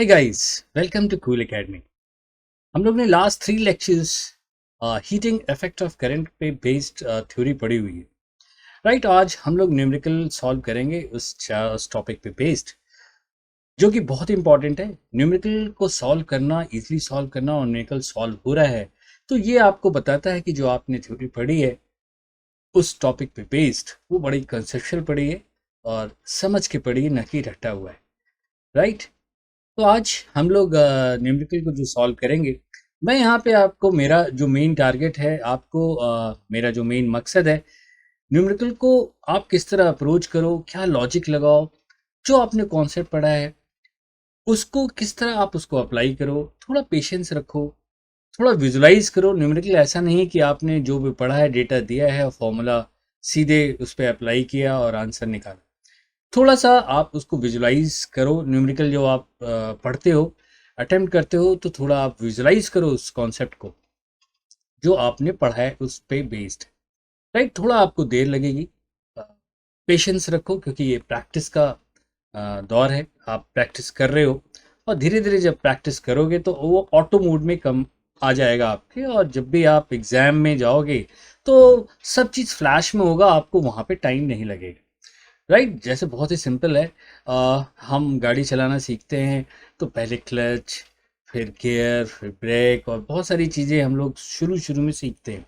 Hi guys, welcome to Cool Academy. हम लोग ने last 3 lectures heating effect of current पे बेस्ड थ्योरी पढ़ी हुई है। राइट, आज हम लोग न्यूमेरिकल सॉल्व करेंगे उस टॉपिक पे बेस्ड, जो कि बहुत इंपॉर्टेंट है। न्यूमेरिकल को सॉल्व करना, इजीली सॉल्व करना और न्यूमेरिकल सॉल्व हो रहा है तो ये आपको बताता है कि जो आपने थ्योरी पढ़ी है उस टॉपिक पे बेस्ड वो बड़ी कंसेप्चुअल पढ़ी है और समझ के पढ़ी है, न कि रटा हुआ है। राइट, तो आज हम लोग न्यूमेरिकल को जो सॉल्व करेंगे, मैं यहाँ पे आपको मेरा जो मेन टारगेट है, आपको मेरा जो मेन मकसद है, न्यूमेरिकल को आप किस तरह अप्रोच करो, क्या लॉजिक लगाओ, जो आपने कॉन्सेप्ट पढ़ा है उसको किस तरह आप उसको अप्लाई करो, थोड़ा पेशेंस रखो, थोड़ा विजुलाइज करो। न्यूमेरिकल ऐसा नहीं है कि आपने जो भी पढ़ा है, डेटा दिया है और फॉर्मूला सीधे उस पर अप्लाई किया और आंसर निकाला। थोड़ा सा आप उसको विजुलाइज करो। न्यूमेरिकल जो आप पढ़ते हो, अटेम्प्ट करते हो, तो थोड़ा आप विजुलाइज करो उस कॉन्सेप्ट को जो आपने पढ़ा है उस पे बेस्ड। राइट, थोड़ा आपको देर लगेगी, पेशेंस रखो क्योंकि ये प्रैक्टिस का दौर है। आप प्रैक्टिस कर रहे हो और धीरे धीरे जब प्रैक्टिस करोगे तो वो ऑटो मोड में कम आ जाएगा आपके, और जब भी आप एग्जाम में जाओगे तो सब चीज़ फ्लैश में होगा, आपको वहाँ पे टाइम नहीं लगेगा। राइट, जैसे बहुत ही सिंपल है, हम गाड़ी चलाना सीखते हैं तो पहले क्लच, फिर गियर, फिर ब्रेक और बहुत सारी चीज़ें हम लोग शुरू शुरू में सीखते हैं।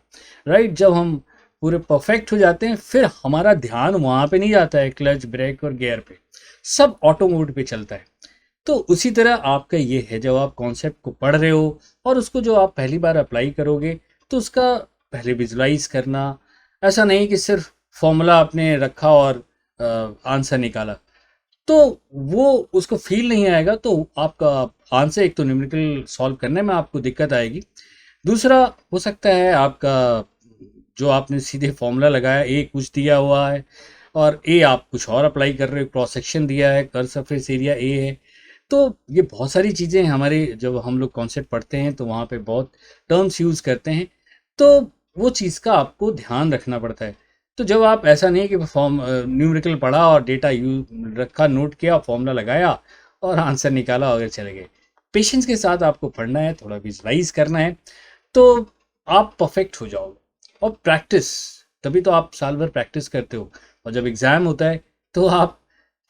राइट, जब हम पूरे परफेक्ट हो जाते हैं फिर हमारा ध्यान वहाँ पे नहीं जाता है क्लच, ब्रेक और गियर पे, सब ऑटो मोड पे चलता है। तो उसी तरह आपका ये है, जब आप कॉन्सेप्ट को पढ़ रहे हो और उसको जो आप पहली बार अप्लाई करोगे तो उसका पहले विजुलाइज करना। ऐसा नहीं कि सिर्फ फॉर्मूला आपने रखा और आंसर निकाला, तो वो उसको फील नहीं आएगा, तो आपका आंसर, एक तो न्यूमेरिकल सॉल्व करने में आपको दिक्कत आएगी, दूसरा हो सकता है आपका जो आपने सीधे फॉर्मूला लगाया, ए कुछ दिया हुआ है और ए आप कुछ और अप्लाई कर रहे हो, क्रॉस सेक्शन दिया है, कर्व सरफेस एरिया ए है। तो ये बहुत सारी चीज़ें हमारे, जब हम लोग कॉन्सेप्ट पढ़ते हैं तो वहाँ पे बहुत टर्म्स यूज़ करते हैं, तो वो चीज़ का आपको ध्यान रखना पड़ता है। तो जब आप, ऐसा नहीं कि फॉर्म न्यूमेरिकल पढ़ा और डेटा यू रखा, नोट किया, फॉर्मूला लगाया और आंसर निकाला और चले गए। पेशेंस के साथ आपको पढ़ना है, थोड़ा विजुलाइज करना है, तो आप परफेक्ट हो जाओगे। और प्रैक्टिस, तभी तो आप साल भर प्रैक्टिस करते हो, और जब एग्ज़ाम होता है तो आप,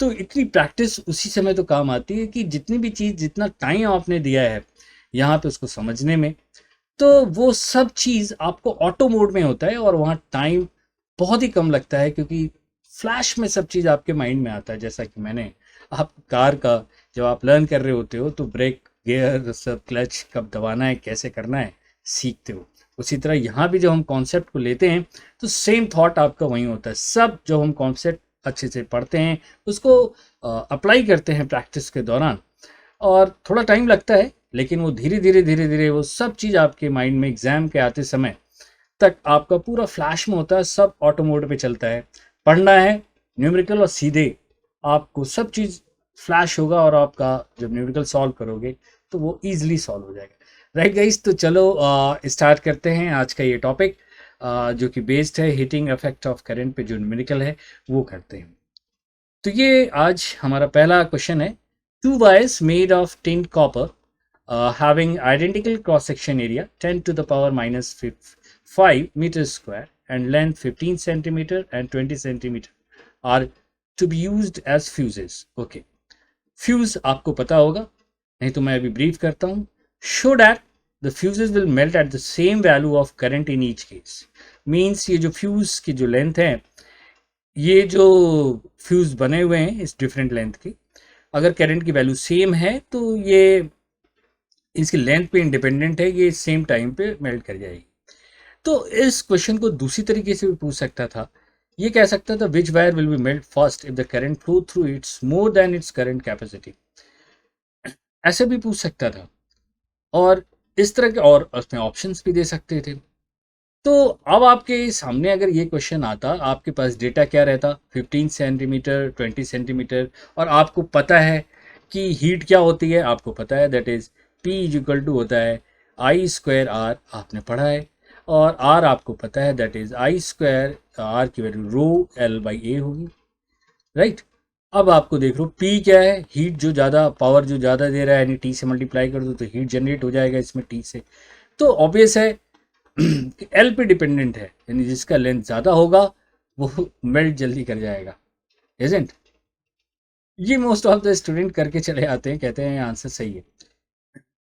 तो इतनी प्रैक्टिस उसी समय तो काम आती है कि जितनी भी चीज़, जितना टाइम आपने दिया है यहाँ पे उसको समझने में, तो वो सब चीज़ आपको ऑटो मोड में होता है और वहाँ टाइम बहुत ही कम लगता है, क्योंकि फ्लैश में सब चीज़ आपके माइंड में आता है। जैसा कि मैंने, आप कार का जब आप लर्न कर रहे होते हो तो ब्रेक, गियर, सब, क्लच कब दबाना है, कैसे करना है, सीखते हो। उसी तरह यहाँ भी जब हम कॉन्सेप्ट को लेते हैं तो सेम थॉट आपका वहीं होता है। सब जो हम कॉन्सेप्ट अच्छे से पढ़ते हैं उसको अप्लाई करते हैं प्रैक्टिस के दौरान, और थोड़ा टाइम लगता है, लेकिन वो धीरे धीरे धीरे धीरे वो सब चीज़ आपके माइंड में एग्जाम के आते समय तक आपका पूरा फ्लैश में होता है, सब ऑटो मोड पे चलता है। पढ़ना है न्यूमेरिकल और सीधे आपको सब चीज़ फ्लैश होगा, और आपका जब न्यूमेरिकल सॉल्व करोगे तो वो ईजिली सॉल्व हो जाएगा। राइट गाइस, तो चलो स्टार्ट करते हैं आज का ये टॉपिक, जो कि बेस्ड है हीटिंग इफेक्ट ऑफ करंट पे, जो न्यूमेरिकल है वो करते हैं। तो ये आज हमारा पहला क्वेश्चन है। To wires made of tin copper having identical cross section area 10 to the power minus 5 meters square and length 15 centimeter and 20 centimeter are to be used as fuses. Okay, fuse आपको पता होगा, नहीं तो मैं अभी brief करता हूँ। show that the fuses will melt at the same value of current in each case. means ये जो fuse की जो लेंथ है, ये जो फ्यूज बने हुए हैं इस डिफरेंट लेंथ की, अगर करंट की वैल्यू सेम है तो ये इसकी लेंथ पे इंडिपेंडेंट है, ये सेम टाइम पे मेल्ट कर जाएगी। तो इस क्वेश्चन को दूसरी तरीके से भी पूछ सकता था। ये कह सकता था which wire will be melt first if the current flow through it's more than its current capacity, ऐसे भी पूछ सकता था। और इस तरह के और उसमें ऑप्शंस भी दे सकते थे। तो अब आपके सामने अगर ये क्वेश्चन आता, आपके पास डेटा क्या रहता, 15 सेंटीमीटर, 20 सेंटीमीटर, और आपको पता है कि हीट क्या होती है, आपको पता है that is P is equal to होता है आई स्क्वायर आर, आपने पढ़ा है, और आर आपको पता है that is I square, R की value rho L by A होगी। राइट, अब आपको देख लो पी क्या है, हीट जो ज़्यादा, पावर जो ज़्यादा दे रहा है, यानी टी से मल्टीप्लाई कर दो तो हीट जनरेट हो जाएगा इसमें टी से। तो ऑब्वियस है कि एल पे डिपेंडेंट है, यानी जिसका लेंथ ज़्यादा होगा वो मेल्ट जल्दी कर जाएगा, इजंट? ये मोस्ट ऑफ द स्टूडेंट करके चले आते हैं, कहते हैं आंसर सही है।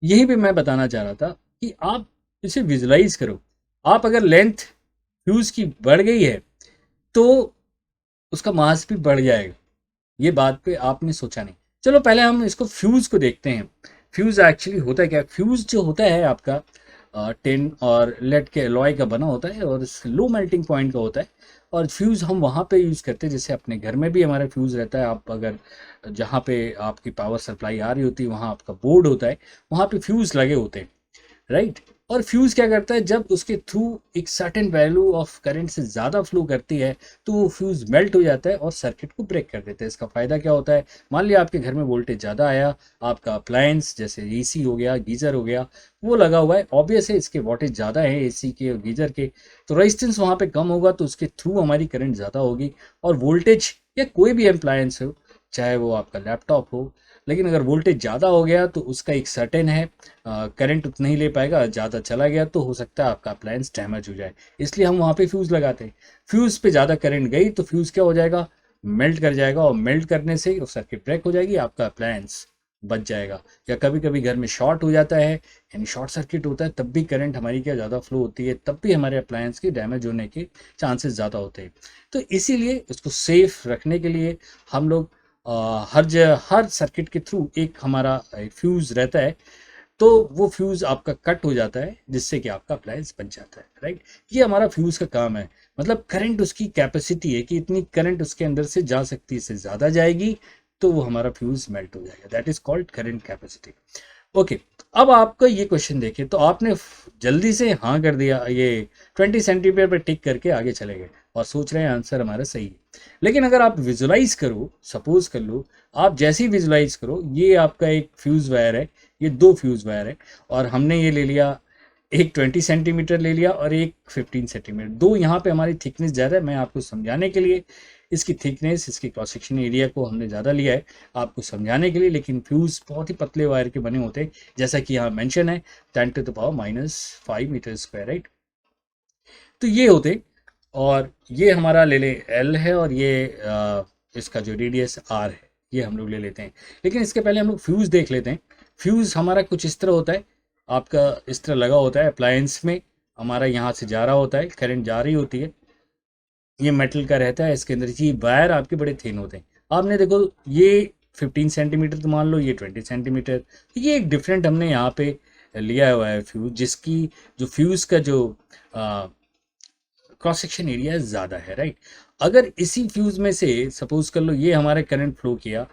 यही भी मैं बताना चाह रहा था कि आप इसे विजुलाइज करो। आप अगर लेंथ फ्यूज की बढ़ गई है तो उसका मास भी बढ़ जाएगा। ये बात पे आपने सोचा नहीं। चलो पहले हम इसको फ्यूज को देखते हैं। फ्यूज एक्चुअली होता है क्या? फ्यूज जो होता है आपका टिन और लेड के अलॉय का बना होता है और लो मेल्टिंग पॉइंट का होता है। और फ्यूज़ हम वहाँ पे यूज़ करते हैं, जैसे अपने घर में भी हमारा फ्यूज़ रहता है। आप अगर जहाँ पे आपकी पावर सप्लाई आ रही होती है वहाँ आपका बोर्ड होता है, वहाँ पे फ्यूज़ लगे होते हैं, राइट? और फ्यूज़ क्या करता है, जब उसके थ्रू एक सर्टेन वैल्यू ऑफ करंट से ज़्यादा फ्लो करती है तो वो फ्यूज़ मेल्ट हो जाता है और सर्किट को ब्रेक कर देता है। इसका फ़ायदा क्या होता है? मान लिया आपके घर में वोल्टेज ज़्यादा आया, आपका अप्लायंस जैसे एसी हो गया, गीज़र हो गया, वो लगा हुआ है, ऑब्वियस है इसके वोल्टेज ज़्यादा है एसी के और गीज़र के, तो रेजिस्टेंस वहाँ पे कम होगा तो उसके थ्रू हमारी करंट ज़्यादा होगी। और वोल्टेज या कोई भी अप्लायंस हो, चाहे वो आपका लैपटॉप हो, लेकिन अगर वोल्टेज ज़्यादा हो गया तो उसका एक सर्टेन है, करंट उतना ही ले पाएगा, ज़्यादा चला गया तो हो सकता है आपका अप्लायंस डैमेज हो जाए। इसलिए हम वहाँ पे फ्यूज़ लगाते हैं। फ्यूज़ पे ज़्यादा करंट गई तो फ्यूज़ क्या हो जाएगा? मेल्ट कर जाएगा, और मेल्ट करने से सर्किट ब्रेक हो जाएगी, आपका अप्लायंस बच जाएगा। या कभी कभी घर में शॉर्ट हो जाता है, यानी शॉर्ट सर्किट होता है, तब भी करंट हमारी क्या ज़्यादा फ्लो होती है, तब भी हमारे अप्लायंस की डैमेज होने के चांसेस ज़्यादा होते हैं। तो इसीलिए उसको सेफ रखने के लिए हम लोग हर सर्किट के थ्रू एक हमारा फ्यूज़ रहता है, तो वो फ्यूज़ आपका कट हो जाता है जिससे कि आपका अप्लायंस बच जाता है, राइट? ये हमारा फ्यूज़ का काम है। मतलब करंट उसकी कैपेसिटी है कि इतनी करंट उसके अंदर से जा सकती है, इससे ज़्यादा जाएगी तो वो हमारा फ्यूज़ मेल्ट हो जाएगा। That is called current capacity. Okay, अब आपका ये क्वेश्चन देखिए, तो आपने जल्दी से हाँ कर दिया, ये 20 सेंटीमीटर पर टिक करके आगे चले गए और सोच रहे हैं आंसर हमारा सही है। लेकिन अगर आप विजुलाइज करो, सपोज कर लो, आप जैसे ही विजुलाइज करो, ये आपका एक फ्यूज़ वायर है, ये दो फ्यूज़ वायर है, और हमने ये ले लिया, एक 20 सेंटीमीटर ले लिया और एक 15 सेंटीमीटर। दो यहाँ पे हमारी थिकनेस ज़्यादा है, मैं आपको समझाने के लिए इसकी थिकनेस, इसकी क्रॉस सेक्शन एरिया को हमने ज़्यादा लिया है आपको समझाने के लिए। लेकिन फ्यूज़ बहुत ही पतले वायर के बने होते हैं, जैसा कि यहाँ मेंशन है 10⁻⁻5 मीटर स्क्वायर, राइट? तो ये होते, और ये हमारा ले ले एल है, और ये इसका जो रेडियस आर है ये हम लोग ले लेते हैं। लेकिन इसके पहले हम लोग फ्यूज़ देख लेते हैं। फ्यूज़ हमारा कुछ इस तरह होता है, आपका इस तरह लगा होता है अप्लायंस में, हमारा यहाँ से जा रहा होता है, करंट जा रही होती है, ये मेटल का रहता है, इसके अंदर ये वायर आपके बड़े थिन होते हैं। आपने देखो ये 15 सेंटीमीटर तो मान लो, ये 20 सेंटीमीटर, ये एक डिफरेंट हमने यहाँ पे लिया हुआ है फ्यूज़, जिसकी जो फ्यूज़ का जो क्रॉस सेक्शन एरिया ज़्यादा है, राइट? अगर इसी फ्यूज़ में से सपोज कर लो ये हमारे करंट फ्लो किया,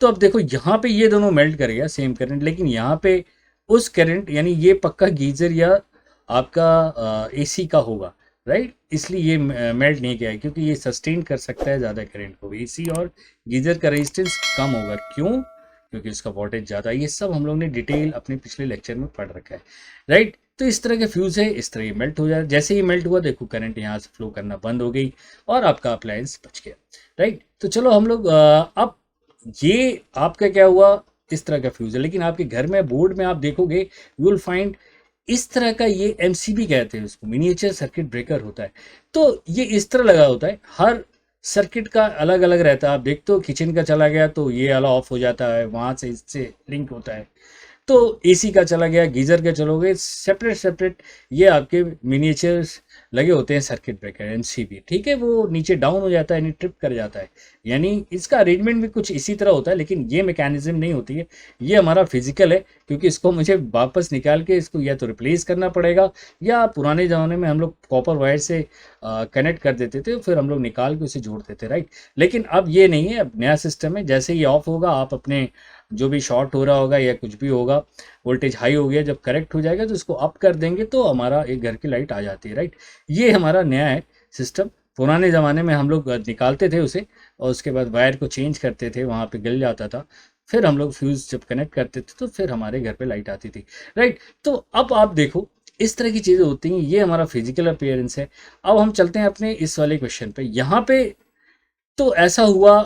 तो अब देखो यहाँ पे ये दोनों मेल्ट करेगा सेम करंट, लेकिन यहाँ पे उस करंट, यानी ये पक्का गीजर या आपका एसी का होगा, राइट? इसलिए ये मेल्ट नहीं किया है, क्योंकि ये सस्टेन कर सकता है ज़्यादा करंट को। एसी और गीजर का रेजिस्टेंस कम होगा, क्यों? क्योंकि इसका वोल्टेज ज़्यादा है। ये सब हम लोग ने डिटेल अपने पिछले लेक्चर में पढ़ रखा है, राइट? तो इस तरह के फ्यूज़ है, इस तरह ये मेल्ट हो जाए। जैसे ही मेल्ट हुआ देखो करंट यहाँ से फ्लो करना बंद हो गई और आपका अप्लायंस बच गया, राइट? तो चलो हम लोग अब ये आपका क्या हुआ, इस तरह का फ्यूज़ है। लेकिन आपके घर में बोर्ड में आप देखोगे, यू विल फाइंड इस तरह का, ये एमसीबी कहते हैं उसको, मिनिएचर सर्किट ब्रेकर होता है। तो ये इस तरह लगा होता है, हर सर्किट का अलग अलग रहता है। आप देखते हो किचन का चला गया तो ये वाला ऑफ हो जाता है, वहाँ से इससे लिंक होता है। तो एसी का चला गया, गीजर के चलोगे, सेपरेट सेपरेट ये आपके मिनिएचर्स लगे होते हैं सर्किट ब्रेकर, एमसीबी, ठीक है? वो नीचे डाउन हो जाता है, यानी ट्रिप कर जाता है, यानी इसका अरेंजमेंट भी कुछ इसी तरह होता है। लेकिन ये मैकेनिज्म नहीं होती है, ये हमारा फिजिकल है, क्योंकि इसको मुझे वापस निकाल के इसको या तो रिप्लेस करना पड़ेगा, या पुराने ज़माने में हम लोग कॉपर वायर से कनेक्ट कर देते थे, फिर हम लोग निकाल के उसे जोड़ते थे, राइट? लेकिन अब ये नहीं है, अब नया सिस्टम है। जैसे ही ऑफ होगा, आप अपने जो भी शॉर्ट हो रहा होगा या कुछ भी होगा, वोल्टेज हाई हो गया, जब करेक्ट हो जाएगा तो इसको अप कर देंगे तो हमारा एक घर की लाइट आ जाती है, राइट? ये हमारा नया है सिस्टम। पुराने ज़माने में हम लोग निकालते थे उसे, और उसके बाद वायर को चेंज करते थे, वहाँ पे गल जाता था, फिर हम लोग फ्यूज़ जब कनेक्ट करते थे तो फिर हमारे घर पे लाइट आती थी, राइट? तो अब आप देखो इस तरह की चीज़ें होती हैं, ये हमारा फिजिकल अपीयरेंस है। अब हम चलते हैं अपने इस वाले क्वेश्चन पे। यहाँ पे तो ऐसा हुआ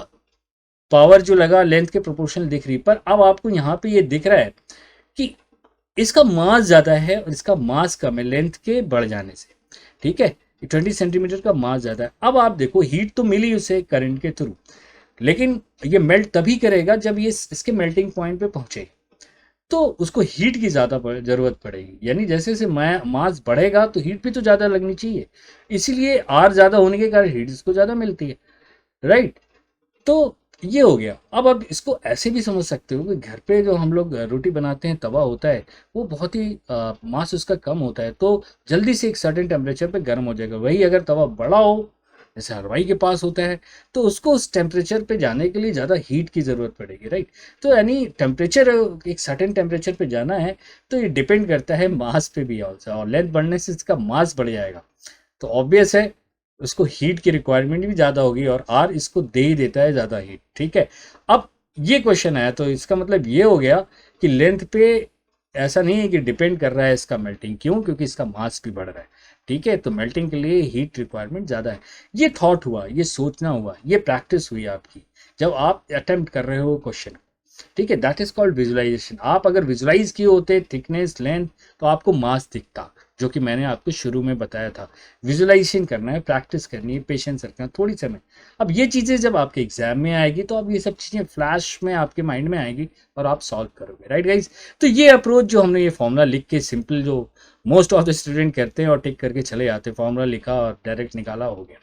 पावर जो लगा लेंथ के प्रोपोर्शनल दिख रही, पर अब आपको यहाँ पे ये दिख रहा है कि इसका मास ज़्यादा है और इसका मास कम है लेंथ के बढ़ जाने से। ठीक है, 20 सेंटीमीटर का मास ज़्यादा है। अब आप देखो हीट तो मिली उसे करंट के थ्रू, लेकिन ये मेल्ट तभी करेगा जब ये इसके मेल्टिंग पॉइंट पे पहुंचे, तो उसको हीट की ज़्यादा ज़रूरत पड़ेगी। यानी जैसे जैसे मास बढ़ेगा तो हीट भी तो ज़्यादा लगनी चाहिए, इसीलिए आर ज़्यादा होने के कारण हीट इसको ज़्यादा मिलती है, राइट। तो ये हो गया। अब आप इसको ऐसे भी समझ सकते हो कि घर पे जो हम लोग रोटी बनाते हैं, तवा होता है, वो बहुत ही मास उसका कम होता है, तो जल्दी से एक सर्टेन टेम्परेचर पे गर्म हो जाएगा। वही अगर तवा बड़ा हो, जैसे हलवाई के पास होता है, तो उसको उस टेम्परेचर पे जाने के लिए ज़्यादा हीट की ज़रूरत पड़ेगी, राइट। तो यानी टेम्परेचर, एक सर्टेन टेम्परेचर पे जाना है, तो ये डिपेंड करता है मास पे भी ऑल्सो, और लेंथ बढ़ने से इसका मास बढ़ जाएगा, तो ऑब्वियस है उसको हीट की रिक्वायरमेंट भी ज़्यादा होगी, और आर इसको दे ही देता है ज़्यादा हीट। ठीक है, अब ये क्वेश्चन आया, तो इसका मतलब ये हो गया कि लेंथ पे ऐसा नहीं है कि डिपेंड कर रहा है इसका मेल्टिंग, क्यों? क्योंकि इसका मास भी बढ़ रहा है। ठीक है, तो मेल्टिंग के लिए हीट रिक्वायरमेंट ज़्यादा है। ये थॉट हुआ, ये सोचना हुआ, ये प्रैक्टिस हुई आपकी जब आप अटेम्प्ट कर रहे हो क्वेश्चन। ठीक है, दैट इज कॉल्ड विजुअलाइजेशन। आप अगर विजुअलाइज किए होते थिकनेस लेंथ, तो आपको मास दिखता, जो कि मैंने आपको शुरू में बताया था। विजुअलाइजेशन करना है, प्रैक्टिस करनी है, पेशेंस रखना, थोड़ी समय। अब ये चीज़ें जब आपके एग्जाम में आएगी, तो अब ये सब चीज़ें फ्लैश में आपके माइंड में आएगी और आप सॉल्व करोगे, राइट गाइज। तो ये अप्रोच जो हमने ये फॉर्मूला लिख के सिंपल, जो मोस्ट ऑफ द स्टूडेंट करते हैं और टिक करके चले जाते हैं, फॉर्मूला लिखा और डायरेक्ट निकाला, हो गया,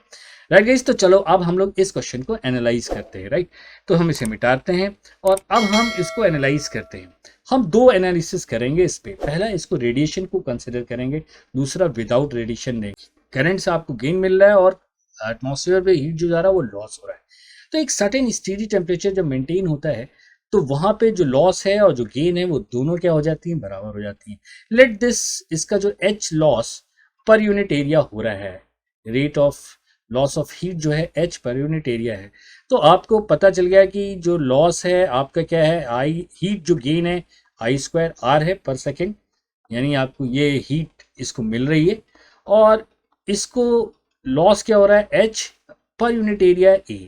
राइट गाइज। तो चलो अब हम लोग इस क्वेश्चन को एनालाइज करते हैं, राइट। तो हम इसे मिटाते हैं और अब हम इसको एनालाइज करते हैं। हम दो एनालिसिस करेंगे इस पे। पहला, इसको रेडिएशन को कंसिडर करेंगे, दूसरा विदाउट रेडिएशन देंगे। करंट से आपको गेन मिल रहा है और एटमॉस्फेयर पे हीट जो जा रहा है वो लॉस हो रहा है। तो एक सर्टेन स्टेडी टेम्परेचर जब मेंटेन होता है, तो वहां पे जो लॉस है और जो गेन है वो दोनों क्या हो जाती हैं, बराबर हो जाती हैं। लेट दिस, इसका जो H loss per unit area हो रहा है, rate of loss of heat जो है एच पर यूनिट एरिया है, तो आपको पता चल गया कि जो लॉस है आपका क्या है, आई, हीट जो गेन है आई स्क्वायर आर है पर सेकेंड, यानी आपको ये हीट इसको मिल रही है, और इसको लॉस क्या हो रहा है, H per unit area A.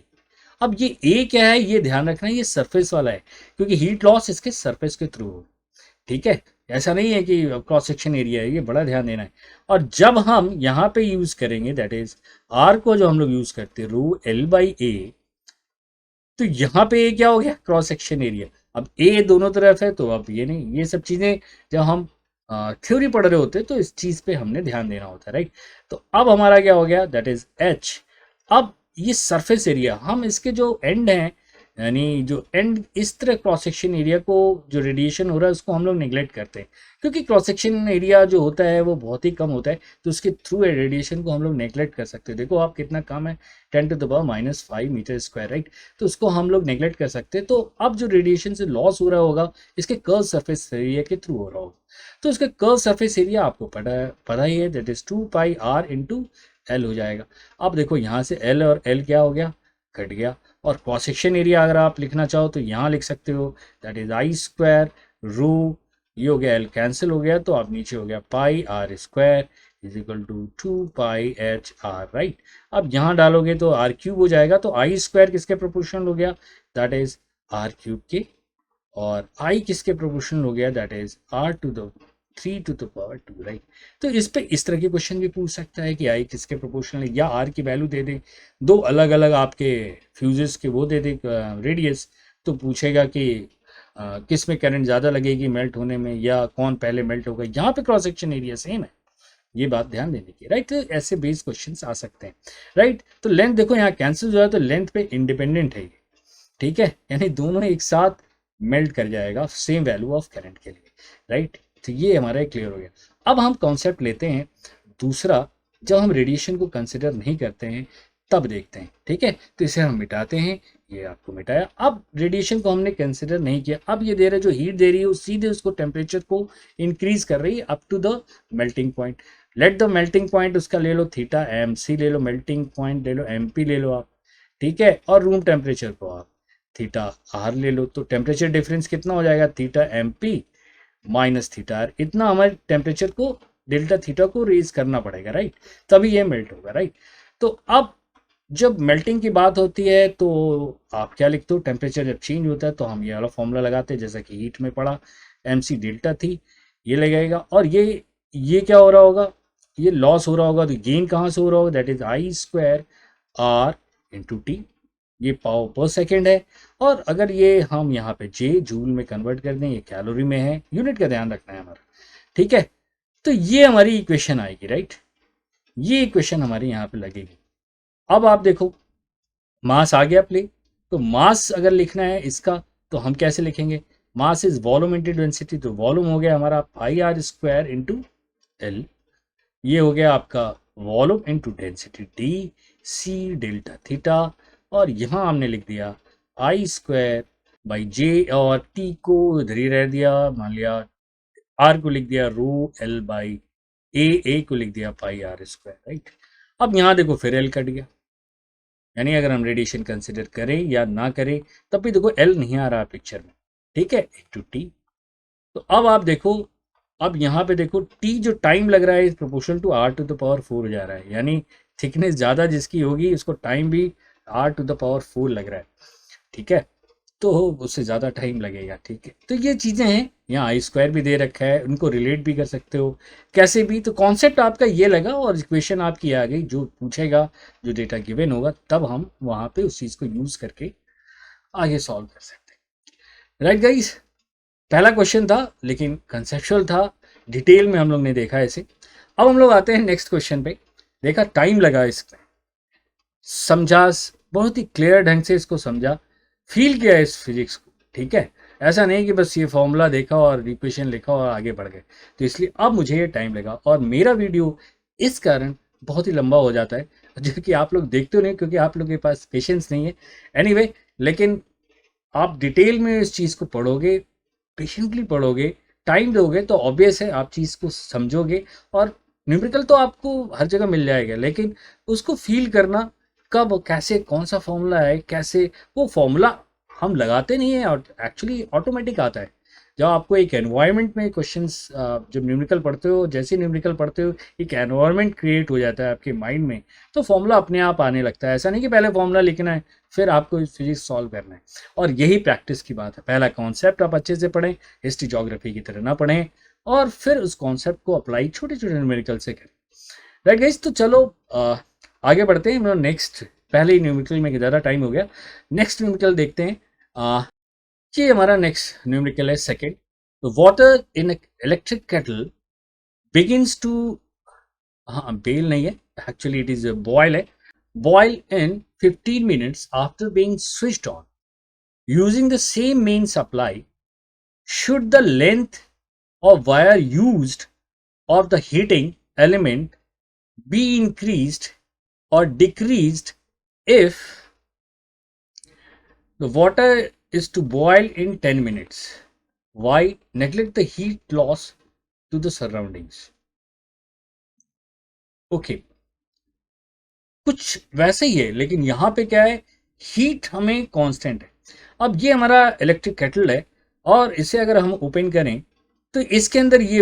अब ये ए क्या है, ये ध्यान रखना, ये सरफेस वाला है, क्योंकि हीट लॉस इसके सरफेस के थ्रू हो। ठीक है, ऐसा नहीं है कि क्रॉस सेक्शन एरिया है, ये बड़ा ध्यान देना है। और जब हम यहाँ पे यूज करेंगे, दैट इज आर को जो हम लोग यूज करते हैं रू एल बाई ए, तो यहाँ पे ए क्या हो गया, क्रॉस सेक्शन एरिया। अब ए दोनों तरफ है, तो अब ये नहीं, ये सब चीजें जब हम थ्योरी पढ़ रहे होते हैं, तो इस चीज पे हमने ध्यान देना होता है, राइट। तो अब हमारा क्या हो गया, दैट इज एच। अब ये सरफेस एरिया, हम इसके जो एंड हैं, यानी जो एंड इस तरह क्रॉस सेक्शन एरिया को, जो रेडिएशन हो रहा है उसको हम लोग नेग्लेक्ट करते हैं, क्योंकि क्रॉस सेक्शन एरिया जो होता है वो बहुत ही कम होता है, तो उसके थ्रू रेडिएशन को हम लोग नेग्लेक्ट कर सकते हैं। देखो आप कितना कम है, 10⁻⁻5 मीटर स्क्वायर, राइट। तो उसको हम लोग नेग्लेक्ट कर सकते हैं। तो अब जो रेडिएशन से लॉस हो रहा होगा, इसके कर्व सरफेस एरिया के थ्रू हो रहा होगा, तो इसका कर्व सरफेस एरिया आपको पता ही है, that is 2πr into L हो जाएगा। अब देखो यहाँ से एल और एल क्या हो गया, कट गया। और क्रॉस सेक्शन एरिया अगर आप लिखना चाहो तो यहाँ लिख सकते हो, दैट इज आई स्क्वायर रू, ये हो गया एल कैंसिल हो गया, तो अब नीचे हो गया pi are square is equal to 2πh r, right. अब यहाँ डालोगे तो आर क्यूब हो जाएगा, तो आई स्क्वायर किसके प्रोपोर्शनल हो गया, दैट इज आर क्यूब के, और आई किसके प्रोपोर्शनल हो गया, that is R to the 3 to the power 2, right. तो इस पे इस तरह के क्वेश्चन भी पूछ सकता है कि आई किसके प्रोपोर्शनल है, या आर की वैल्यू दे दे, दो अलग अलग आपके फ्यूजेस के वो दे दे रेडियस, तो पूछेगा कि किस में करंट ज़्यादा लगेगी मेल्ट होने में, या कौन पहले मेल्ट होगा। यहाँ पे क्रॉस सेक्शन एरिया सेम है, ये बात ध्यान देने की, राइट। तो ऐसे बेस क्वेश्चंस आ सकते हैं, राइट। तो लेंथ देखो यहाँ कैंसिल हो जाए, तो लेंथ पे इंडिपेंडेंट है ये, ठीक है, यानी दोनों एक साथ मेल्ट कर जाएगा सेम वैल्यू ऑफ करंट के लिए, राइट। तो ये हमारा क्लियर हो गया। अब हम कॉन्सेप्ट लेते हैं दूसरा, जब हम रेडिएशन को कंसिडर नहीं करते हैं तब देखते हैं, ठीक है। तो इसे हम मिटाते हैं, ये आपको मिटाया। अब रेडिएशन को हमने कंसिडर नहीं किया, अब ये दे रहा है, जो हीट दे रही है वो सीधे उसको टेम्परेचर को इंक्रीज कर रही है up to the melting point. Let the melting point उसका ले लो थीटा एम सी, ले लो मेल्टिंग पॉइंट ले लो एम पी ले लो आप, ठीक है। और रूम टेम्परेचर को आप थीटा आर ले लो, तो टेम्परेचर डिफरेंस कितना हो जाएगा, theta M P minus theta R. इतना हमारे टेम्परेचर को डेल्टा थीटा को रेज करना पड़ेगा, राइट, तभी ये मेल्ट होगा, राइट। तो अब जब मेल्टिंग की बात होती है तो आप क्या लिखते हो, टेम्परेचर जब चेंज होता है तो हम ये वाला फॉर्मूला लगाते हैं, जैसा कि हीट में पड़ा एम सी डेल्टा थी, ये लगेगा। और ये क्या हो रहा होगा, ये लॉस हो रहा होगा, तो गेन कहाँ से हो रहा होगा, that is I square R into T, ये पावर पर सेकेंड है। और अगर ये हम यहाँ पे जे जूल में कन्वर्ट कर दें, ये कैलोरी में है, यूनिट का ध्यान रखना है हमारा, ठीक है। तो ये हमारी इक्वेशन आएगी, राइट, ये इक्वेशन हमारी यहाँ पे लगेगी। अब आप देखो मास आ गया प्ले, तो मास अगर लिखना है इसका तो हम कैसे लिखेंगे, mass is volume into density, तो वॉल्यूम हो गया हमारा pi are square into L, ये हो गया आपका volume into density D C delta theta, और यहाँ हमने लिख दिया आई स्क्वायर बाई जे, और टी को इधर ही रह दिया, मान लिया आर को लिख दिया रो एल बाई ए को लिख दिया पाई आर स्क्वायर, राइट। अब यहाँ देखो फिर एल कट गया, यानी अगर हम रेडिएशन कंसिडर करें या ना करें तब भी देखो एल नहीं आ रहा पिक्चर में, ठीक है, इंटू टी। तो अब आप देखो, अब यहाँ पे देखो टी जो टाइम लग रहा है is proportional to R to the power 4 जा रहा है, यानी थिकनेस ज़्यादा जिसकी होगी उसको टाइम भी आर टू द पावर 4 लग रहा है, ठीक है, तो उससे ज़्यादा टाइम लगेगा, ठीक है। तो ये चीज़ें हैं, यहाँ आई स्क्वायर भी दे रखा है, उनको रिलेट भी कर सकते हो कैसे भी। तो कॉन्सेप्ट आपका ये लगा और इक्वेशन आपकी आ गई, जो पूछेगा जो डेटा गिवन होगा तब हम वहाँ पे उस चीज़ को यूज़ करके आगे सॉल्व कर सकते हैं, राइट गाइस। पहला क्वेश्चन था लेकिन कंसेप्चुअल था, डिटेल में हम लोग ने देखा इसे। अब हम लोग आते हैं नेक्स्ट क्वेश्चन पे। देखा टाइम लगा इसमें, समझा, बहुत ही क्लियर ढंग से इसको समझा, फील किया इस फिजिक्स को, ठीक है। ऐसा नहीं कि बस ये फॉर्मूला देखा और इक्वेशन लिखा और आगे बढ़ गए। तो इसलिए अब मुझे ये टाइम लगा और मेरा वीडियो इस कारण बहुत ही लंबा हो जाता है, जो कि आप लोग देखते हो नहीं क्योंकि आप लोग के पास पेशेंस नहीं है। एनीवे लेकिन आप डिटेल में इस चीज़ को पढ़ोगे, पेशेंटली पढ़ोगे, टाइम दोगे तो ऑब्वियस है आप चीज़ को समझोगे। और न्यूमेरिकल तो आपको हर जगह मिल जाएगा, लेकिन उसको फील करना कब कैसे कौन सा फॉर्मूला है कैसे, वो फॉर्मूला हम लगाते नहीं है और एक्चुअली ऑटोमेटिक आता है। जब आपको एक एनवायरनमेंट में क्वेश्चंस, जब न्यूमेरिकल पढ़ते हो, जैसे न्यूमेरिकल पढ़ते हो, एक एनवायरनमेंट क्रिएट हो जाता है आपके माइंड में, तो फॉर्मूला अपने आप आने लगता है। ऐसा नहीं कि पहले फॉर्मूला लिखना है फिर आपको फिजिक्स सॉल्व करना है। और यही प्रैक्टिस की बात है, पहला कॉन्सेप्ट आप अच्छे से पढ़ें, हिस्ट्री ज्योग्राफी की तरह ना पढ़ें, और फिर उस कॉन्सेप्ट को अप्लाई छोटे छोटे न्यूमेरिकल से करें, राइट गाइस। तो चलो आगे बढ़ते हैं हम लोग नेक्स्ट। पहले ही न्यूमेरिकल में ज़्यादा टाइम हो गया, नेक्स्ट न्यूमेरिकल देखते हैं। ये हमारा नेक्स्ट न्यूमेरिकल है सेकेंड। तो water in electric kettle begins to, हाँ बेल नहीं है, एक्चुअली इट इज बॉयल है, boil in 15 minutes after being switched on using the same main supply. Should the length of wire used of the heating element be increased or decreased if the water is to boil in 10 minutes? Why neglect the heat loss to the surroundings? Okay, कुछ वैसे ही है लेकिन यहाँ पे क्या है, heat हमें constant है। अब ये हमारा इलेक्ट्रिक केटल है और इसे अगर हम ओपन करें तो इसके अंदर ये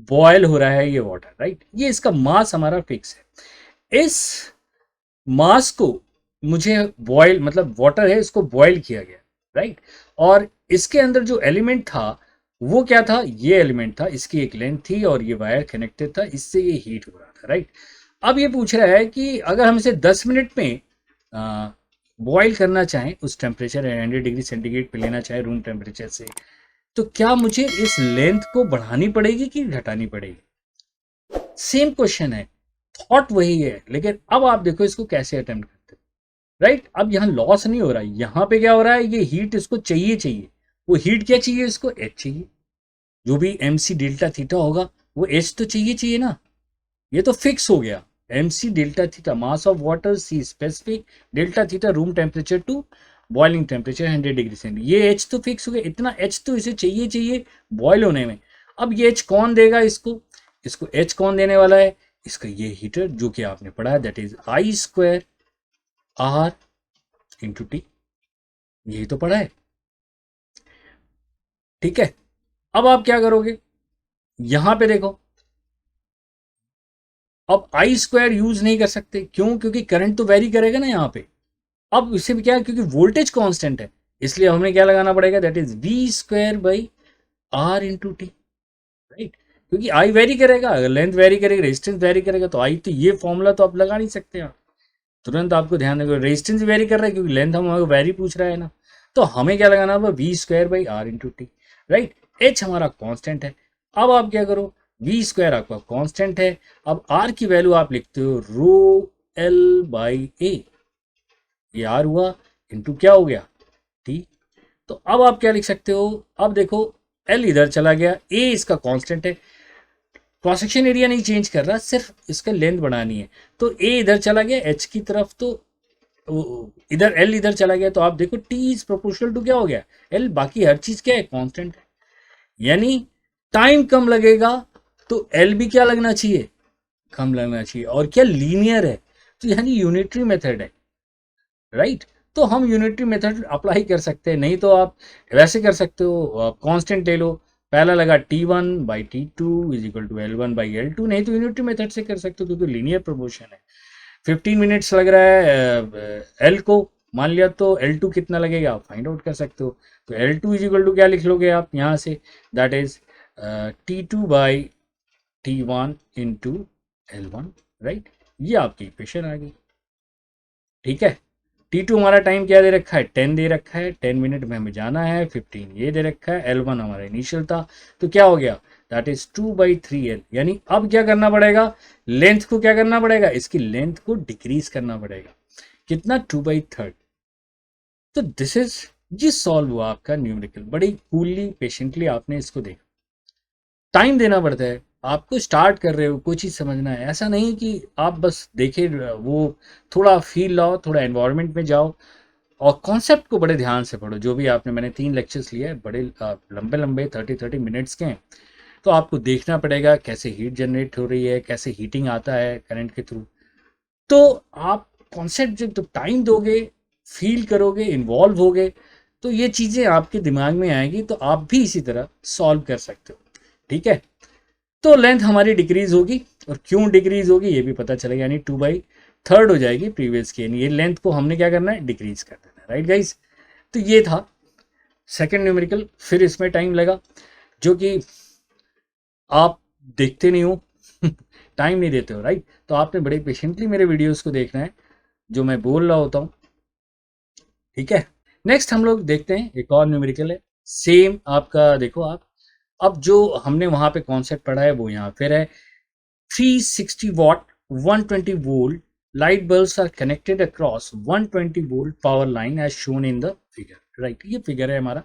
बॉयल हो रहा है ये वाटर, राइट, ये इसका मास हमारा फिक्स है। इस मास को मुझे बॉयल, मतलब वाटर है इसको बॉयल किया गया, राइट, और इसके अंदर जो एलिमेंट था वो क्या था, ये एलिमेंट था, इसकी एक लेंथ थी और ये वायर कनेक्टेड था, इससे ये हीट हो रहा था, राइट। अब ये पूछ रहा है कि अगर हम इसे 10 मिनट में बॉयल करना चाहें, उस टेम्परेचर 100 डिग्री सेंटीग्रेड पे लेना चाहे रूम टेम्परेचर से, तो क्या मुझे इस लेंथ को बढ़ानी पड़ेगी कि घटानी पड़ेगी? सेम क्वेश्चन है, थॉट वही है, लेकिन अब आप देखो इसको कैसे अटेम्प्ट करते हो, राइट। अब यहाँ लॉस नहीं हो रहा है, यहाँ पे क्या हो रहा है, ये हीट इसको चाहिए चाहिए, वो हीट क्या चाहिए इसको, एच चाहिए, जो भी एम सी डेल्टा थीटा होगा वो एच तो चाहिए चाहिए ना, ये तो फिक्स हो गया। M C delta theta mass of water, C specific, delta theta room temperature to boiling temperature 100 degree centigrade, ये एच तो फिक्स हो गया, इतना एच तो इसे चाहिए चाहिए बॉयल होने में। अब ये एच कौन देगा इसको, इसको एच कौन देने वाला है, इसका ये हीटर जो कि आपने पढ़ा है, that is I square R into T, यही तो पढ़ा है, ठीक है। अब आप क्या करोगे, यहां पे देखो अब आई स्क्वायर यूज नहीं कर सकते, क्यों? क्योंकि करंट तो वेरी करेगा ना यहाँ पे। अब इससे भी क्या है, क्योंकि वोल्टेज कांस्टेंट है, इसलिए हमें क्या लगाना पड़ेगा, that is V square by R into T, right. क्योंकि आई वेरी करेगा, अगर लेंथ वेरी करेगी, रेजिस्टेंस वेरी करेगा, तो आई, तो ये फॉर्मूला तो आप लगा नहीं सकते आप तुरंत। आपको ध्यान देगा रेजिस्टेंस वेरी कर रहा है, क्योंकि लेंथ हम वेरी पूछ रहा है ना, तो हमें क्या लगाना होगा, V square by R into T, right. H हमारा कांस्टेंट है। अब आप क्या करो, वी स्क्वायर आपका कांस्टेंट है, अब आर की वैल्यू आप लिखते हो रो एल बाई ए, ये आर हुआ इंटू क्या हो गया, टी। तो अब आप क्या लिख सकते हो, अब देखो एल इधर चला गया, ए इसका कांस्टेंट है, क्रॉस सेक्शन एरिया नहीं चेंज कर रहा, सिर्फ इसका लेंथ बढ़ानी है, तो ए इधर चला गया एच की तरफ, तो इधर एल इधर चला गया, तो आप देखो टी इज प्रोपोर्शनल टू क्या हो गया, एल। बाकी हर चीज क्या है, कांस्टेंट है, यानी टाइम कम लगेगा तो एल भी क्या लगना चाहिए, कम लगना चाहिए, और क्या लीनियर है, तो यानी यूनिटरी मेथड है, राइट। तो हम यूनिटरी मेथड अप्लाई कर सकते हैं, नहीं तो आप वैसे कर सकते हो, कांस्टेंट ले लो, पहला लगा T1 by T2 is equal to L1 by L2, नहीं तो यूनिटरी मेथड से कर सकते हो क्योंकि लीनियर प्रोपोर्शन है। 15 मिनट्स लग रहा है एल को, मान लिया, तो L2 कितना लगेगा आप फाइंड आउट कर सकते हो। तो L2 इज इक्वल टू क्या लिख लोगे आप यहाँ से, that is T2 by T1 into L1, right. ये आपकी इक्वेशन आ गई, ठीक है। T2 हमारा टाइम क्या दे रखा है, 10 दे रखा है, 10 मिनट में हमें जाना है, 15 ये दे रखा है, L1 हमारा इनिशियल था, तो क्या हो गया, दैट इज 2/3L। यानी अब क्या करना पड़ेगा, लेंथ को क्या करना पड़ेगा, इसकी लेंथ को डिक्रीज करना पड़ेगा, कितना, 2/3। तो दिस इज, ये सॉल्व हुआ आपका न्यूमेरिकल, बड़ी कूलली पेशेंटली आपने इसको देखा। टाइम देना पड़ता है, आपको स्टार्ट कर रहे हो कोई चीज़ समझना है, ऐसा नहीं कि आप बस देखे वो, थोड़ा फील लाओ, थोड़ा एनवायरनमेंट में जाओ, और कॉन्सेप्ट को बड़े ध्यान से पढ़ो। जो भी आपने, मैंने 3 लेक्चर्स लिए हैं, बड़े लंबे लंबे 30-30 मिनट्स के हैं, तो आपको देखना पड़ेगा कैसे हीट जनरेट हो रही है, कैसे हीटिंग आता है करंट के थ्रू। तो आप कॉन्सेप्ट जब तो टाइम दोगे, फील करोगे, इन्वॉल्व होगे, तो ये चीज़ें आपके दिमाग में आएंगी, तो आप भी इसी तरह सॉल्व कर सकते हो, ठीक है। तो लेंथ हमारी डिक्रीज होगी, और क्यों डिक्रीज होगी ये भी पता चलेगा, यानी 2/3 हो जाएगी प्रीवियस की, यानी ये लेंथ को हमने क्या करना है, डिक्रीज कर देना है, राइट गाइस। तो ये था सेकंड न्यूमेरिकल। फिर इसमें टाइम लगा, जो कि आप देखते नहीं हो टाइम नहीं देते हो, राइट। तो आपने बड़े पेशेंटली मेरे वीडियोस को देखना है, जो मैं बोल रहा होता हूँ, ठीक है। नेक्स्ट हम लोग देखते हैं, एक और न्यूमेरिकल है, सेम आपका देखो आप, अब जो हमने वहां पे कॉन्सेप्ट पढ़ा है वो यहाँ फिर है। 360 watt 120 volt light bulbs are connected across 120 volt power line as shown in the figure, right। ये फिगर है हमारा,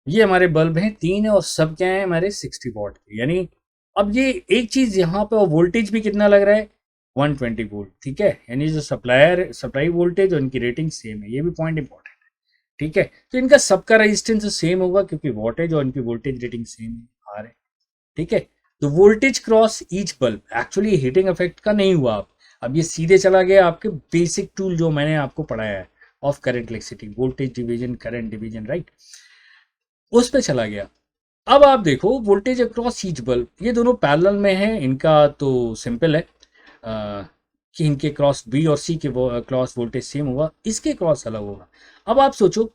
ये हमारे बल्ब हैं 3 है, और सब क्या है हमारे 60 वॉट के, यानी अब ये एक चीज यहाँ पे, वोल्टेज भी कितना लग रहा है, 120 वोल्ट, ठीक है। यानी जो सप्लाई वोल्टेज और इनकी रेटिंग सेम है, ये भी पॉइंट इंपॉर्टेंट है, ठीक है। तो इनका सबका रेजिस्टेंस सेम होगा, क्योंकि वोल्टेज और इनकी वोल्टेज रेटिंग सेम आ रहे हैं, ठीक है। तो voltage cross each bulb, actually heating effect का नहीं हुआ, अब ये सीधे चला गया आपके बेसिक टूल जो मैंने आपको पढ़ाया है, of current electricity, voltage division, current division, right, उस पे चला गया। अब आप देखो वोल्टेज अक्रॉस ईच बल्ब, ये दोनों पैरेलल में है, इनका तो सिंपल है कि इनके क्रॉस बी और सी के क्रॉस वोल्टेज सेम होगा, इसके क्रॉस अलग होगा। अब आप सोचो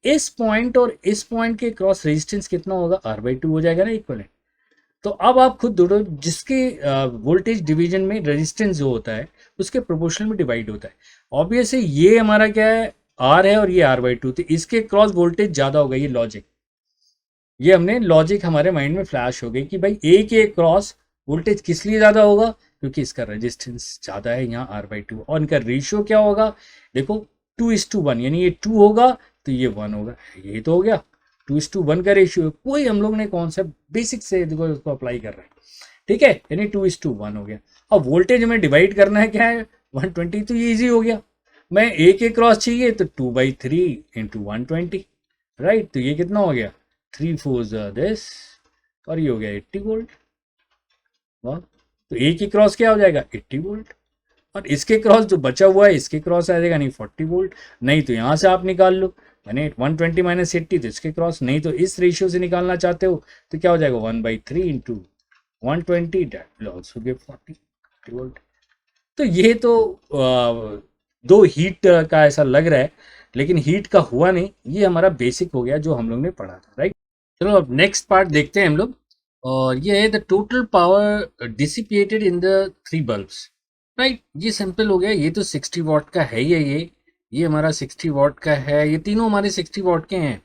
इस पॉइंट और इस पॉइंट के क्रॉस रेजिस्टेंस कितना होगा, R/2 हो जाएगा ना इक्वलेंट। तो अब आप खुद ढूंढो, जिसके वोल्टेज डिवीजन में रेजिस्टेंस जो होता है उसके प्रोपोर्शनल में डिवाइड होता है। ऑब्वियसली ये हमारा क्या है, R है, और ये R/2, तो इसके क्रॉस वोल्टेज ज़्यादा होगा, ये लॉजिक, ये हमने लॉजिक हमारे माइंड में फ्लैश हो गई कि भाई ए के क्रॉस वोल्टेज किस लिए ज़्यादा होगा, क्योंकि इसका रेजिस्टेंस ज़्यादा है यहाँ R/2, और इनका रेशियो क्या होगा, देखो 2:1, यानी ये 2 होगा तो ये 1 होगा, ये तो हो गया 2:1 का रेशियो। कोई हम लोग ने कॉन्सेप्ट बेसिक से देखो उसको अप्लाई कर रहे हैं, ठीक है, यानी 2:1 हो गया। अब वोल्टेज हमें डिवाइड करना है, क्या है 120, तो ये ईजी हो गया, मैं ए के क्रॉस चाहिए तो 2/3 इंटू 120, राइट। तो ये कितना हो गया, 3 4 दिस, और ये हो गया 80 वोल्ट। वाह, तो ए की क्रॉस क्या हो जाएगा 80 वोल्ट, और इसके क्रॉस जो बचा हुआ है इसके क्रॉस आ जाएगा नहीं 40 वोल्ट, नहीं तो यहाँ से आप निकाल लो, यानी 120 माइनस 80, तो इसके क्रॉस, नहीं तो इस रेशियो से निकालना चाहते हो तो क्या हो जाएगा 1/3 into 120, that will also give 40, volt. तो ये तो दो हीट का ऐसा लग रहा है, लेकिन हीट का हुआ नहीं, ये हमारा बेसिक हो गया जो हम लोग ने पढ़ा था, राइट। चलो अब नेक्स्ट पार्ट देखते हैं हम लोग, और ये है the total power dissipated in the 3 bulbs, right. ये सिंपल हो गया, ये तो 60 वॉट का है ही है, ये हमारा 60 वॉट का है, ये तीनों हमारे 60 वॉट के हैं,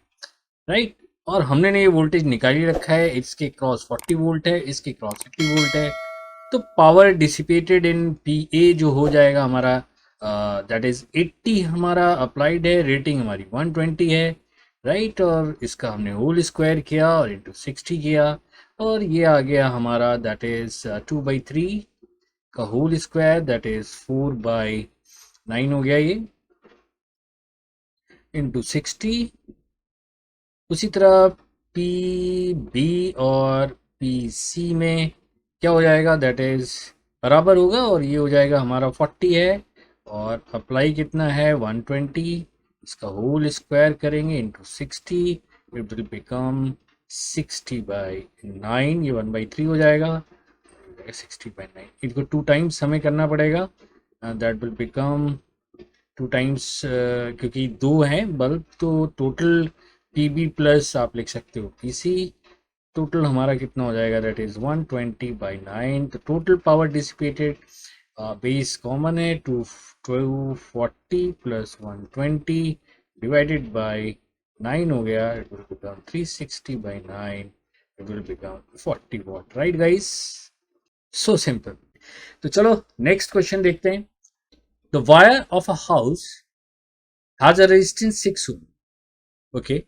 राइट। और हमने ने ये वोल्टेज निकाल ही रखा है, इसके क्रॉस 40 वोल्ट है, इसके क्रॉस 50 वोल्ट है। तो power dissipated in P A जो हो जाएगा हमारा, दैट इज 80 हमारा अप्लाइड है, रेटिंग हमारी 120 है, राइट। और इसका हमने होल स्क्वायर किया और इंटू 60 किया, और ये आ गया हमारा दैट इज 2/3 का होल स्क्वायर, दैट इज 4/9 हो गया ये, इंटू 60। उसी तरह पी बी और पी सी में क्या हो जाएगा, दैट इज बराबर होगा, और ये हो जाएगा हमारा 40 है, और अप्लाई कितना है 120, इसका होल स्क्वायर करेंगे इंटू 60, इट विल बिकम 60/9, ये 1/3 हो जाएगा, 60/9, इनको 2 टाइम्स हमें करना पड़ेगा, दैट विल बिकम 2 टाइम्स, क्योंकि 2 हैं बल्ब, तो टोटल पी बी प्लस आप लिख सकते हो पी सी, टोटल हमारा कितना हो जाएगा, दैट इज 120/9। तो total power dissipated, base common है, 240 प्लस 120 डिवाइडेड बाय 9 हो गया, it will become 360/9, it will become 40 what, right guys. So simple. तो चलो नेक्स्ट क्वेश्चन देखते हैं। The wire of a house has a resistance 6 ohm. Okay.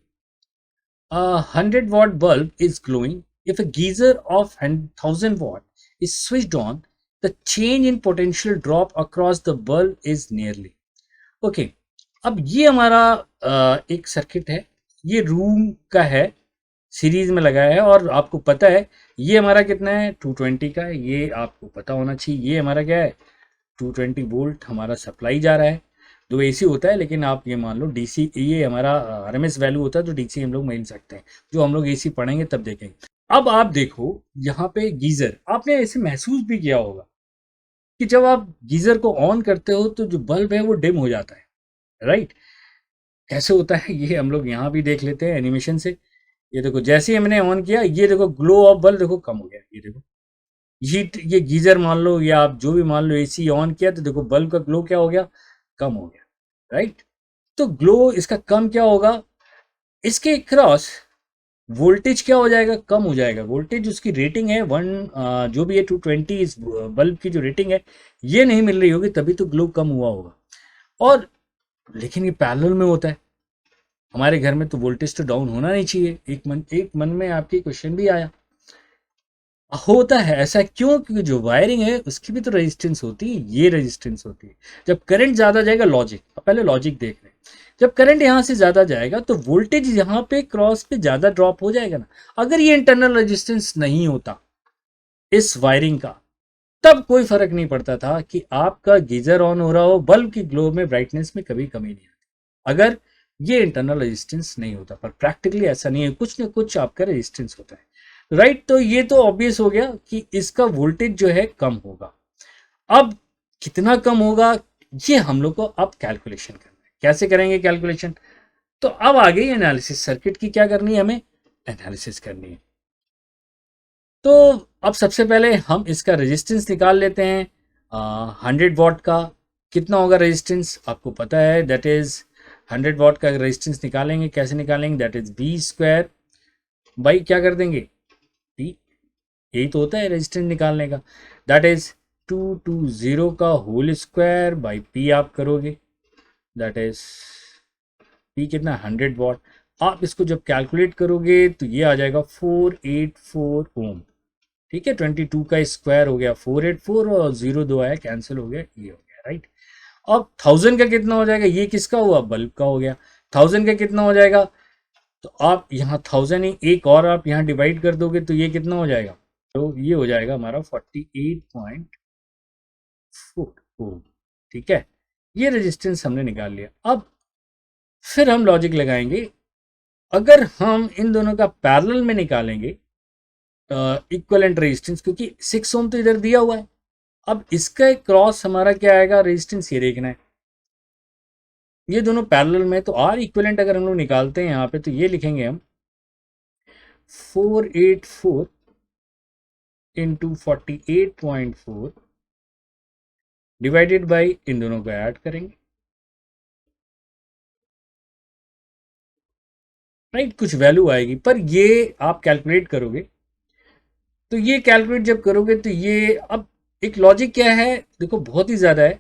A 100 watt bulb is glowing. If a geyser of 1000 watt is switched on, the change in potential drop across the bulb is nearly. Okay. अब ये हमारा एक circuit है, ये room का है, series में लगाया है, और आपको पता है ये हमारा कितना है 220 का है, ये आपको पता होना चाहिए। ये हमारा क्या है 220 वोल्ट हमारा सप्लाई जा रहा है, दो एसी होता है, लेकिन आप ये मान लो डीसी, ये हमारा आरएमएस वैल्यू होता है, तो डीसी हम लोग मिल सकते हैं, जो हम लोग एसी पढ़ेंगे तब देखेंगे। अब आप देखो यहाँ पे गीजर, आपने ऐसे महसूस भी किया होगा कि जब आप गीजर को ऑन करते हो तो जो बल्ब है वो डिम हो जाता है, राइट। कैसे होता है ये हम लोग यहाँ भी देख लेते हैं एनिमेशन से। ये देखो जैसे ही हमने ऑन किया, ये देखो ग्लो ऑफ बल्ब देखो कम हो गया, ये देखो हीट, ये गीजर मान लो या आप जो भी मान लो, एसी ऑन किया तो देखो बल्ब का ग्लो क्या हो गया, कम हो गया, राइट। तो ग्लो इसका कम क्या होगा, इसके क्रॉस वोल्टेज क्या हो जाएगा, कम हो जाएगा। वोल्टेज उसकी रेटिंग है 1, जो भी है 220, इस बल्ब की जो रेटिंग है ये नहीं मिल रही होगी, तभी तो ग्लो कम हुआ होगा। और लेकिन ये पैरेलल में होता है, हमारे घर में तो वोल्टेज तो डाउन होना नहीं चाहिए। एक मन में आपकी क्वेश्चन भी आया, होता है ऐसा क्यों, क्योंकि जो वायरिंग है उसकी भी तो रेजिस्टेंस होती है, ये रेजिस्टेंस होती है। जब करंट ज़्यादा जाएगा, लॉजिक, पहले लॉजिक देख रहे हैं, जब करंट यहाँ से ज़्यादा जाएगा तो वोल्टेज यहाँ पे क्रॉस पे ज़्यादा ड्रॉप हो जाएगा ना। अगर ये इंटरनल रेजिस्टेंस नहीं होता इस वायरिंग का, तब कोई फर्क नहीं पड़ता था कि आपका गीजर ऑन हो रहा हो, बल्ब की ग्लो में ब्राइटनेस में कभी कमी नहीं आती, अगर ये इंटरनल रेजिस्टेंस नहीं होता। पर प्रैक्टिकली ऐसा नहीं है, कुछ ना कुछ आपका रेजिस्टेंस होता है, राइट। तो ये तो ऑब्वियस हो गया कि इसका वोल्टेज जो है कम होगा। अब कितना कम होगा ये हम लोग को अब कैलकुलेशन करना है। कैसे करेंगे कैलकुलेशन, तो अब आ गई एनालिसिस, सर्किट की क्या करनी है, हमें एनालिसिस करनी है। तो अब सबसे पहले हम इसका रेजिस्टेंस निकाल लेते हैं। 100 वॉट का कितना होगा रेजिस्टेंस, आपको पता है, दैट इज 100 वॉट का रेजिस्टेंस निकालेंगे, कैसे निकालेंगे, that is B square by क्या कर देंगे पी, यही तो होता है रेजिस्टेंस निकालने का, दैट इज 220 का होल स्क्वायर बाई पी आप करोगे, दैट इज पी कितना 100 वॉट। आप इसको जब कैलकुलेट करोगे तो ये आ जाएगा 484 ओम, ठीक है। 22 का स्क्वायर हो गया 484, और 0 2 आया कैंसिल हो गया, ये हो गया, राइट। अब 1000 का कितना हो जाएगा, ये किसका हुआ, बल्ब का हो गया। 1000 का कितना हो जाएगा, तो आप यहाँ 1000 ही एक और आप यहाँ डिवाइड कर दोगे तो ये कितना हो जाएगा, तो ये हो जाएगा हमारा 48.4 ओम, ठीक है। ये रेजिस्टेंस हमने निकाल लिया। अब फिर हम लॉजिक लगाएंगे, अगर हम इन दोनों का पैरेलल में निकालेंगे इक्विवेलेंट रेजिस्टेंस, क्योंकि 6 ओम तो इधर दिया हुआ है, अब इसका क्रॉस हमारा क्या आएगा, रेजिस्टेंस ये देखना है, ये दोनों पैरेलल में, तो आर इक्विवेलेंट अगर हम लोग निकालते हैं यहाँ पे तो ये लिखेंगे हम 484 इंटू 48.4 डिवाइडेड बाई, इन दोनों को ऐड करेंगे, राइट, कुछ वैल्यू आएगी। पर ये आप कैलकुलेट करोगे तो ये कैलकुलेट जब करोगे तो ये, अब एक लॉजिक क्या है देखो, बहुत ही ज़्यादा है,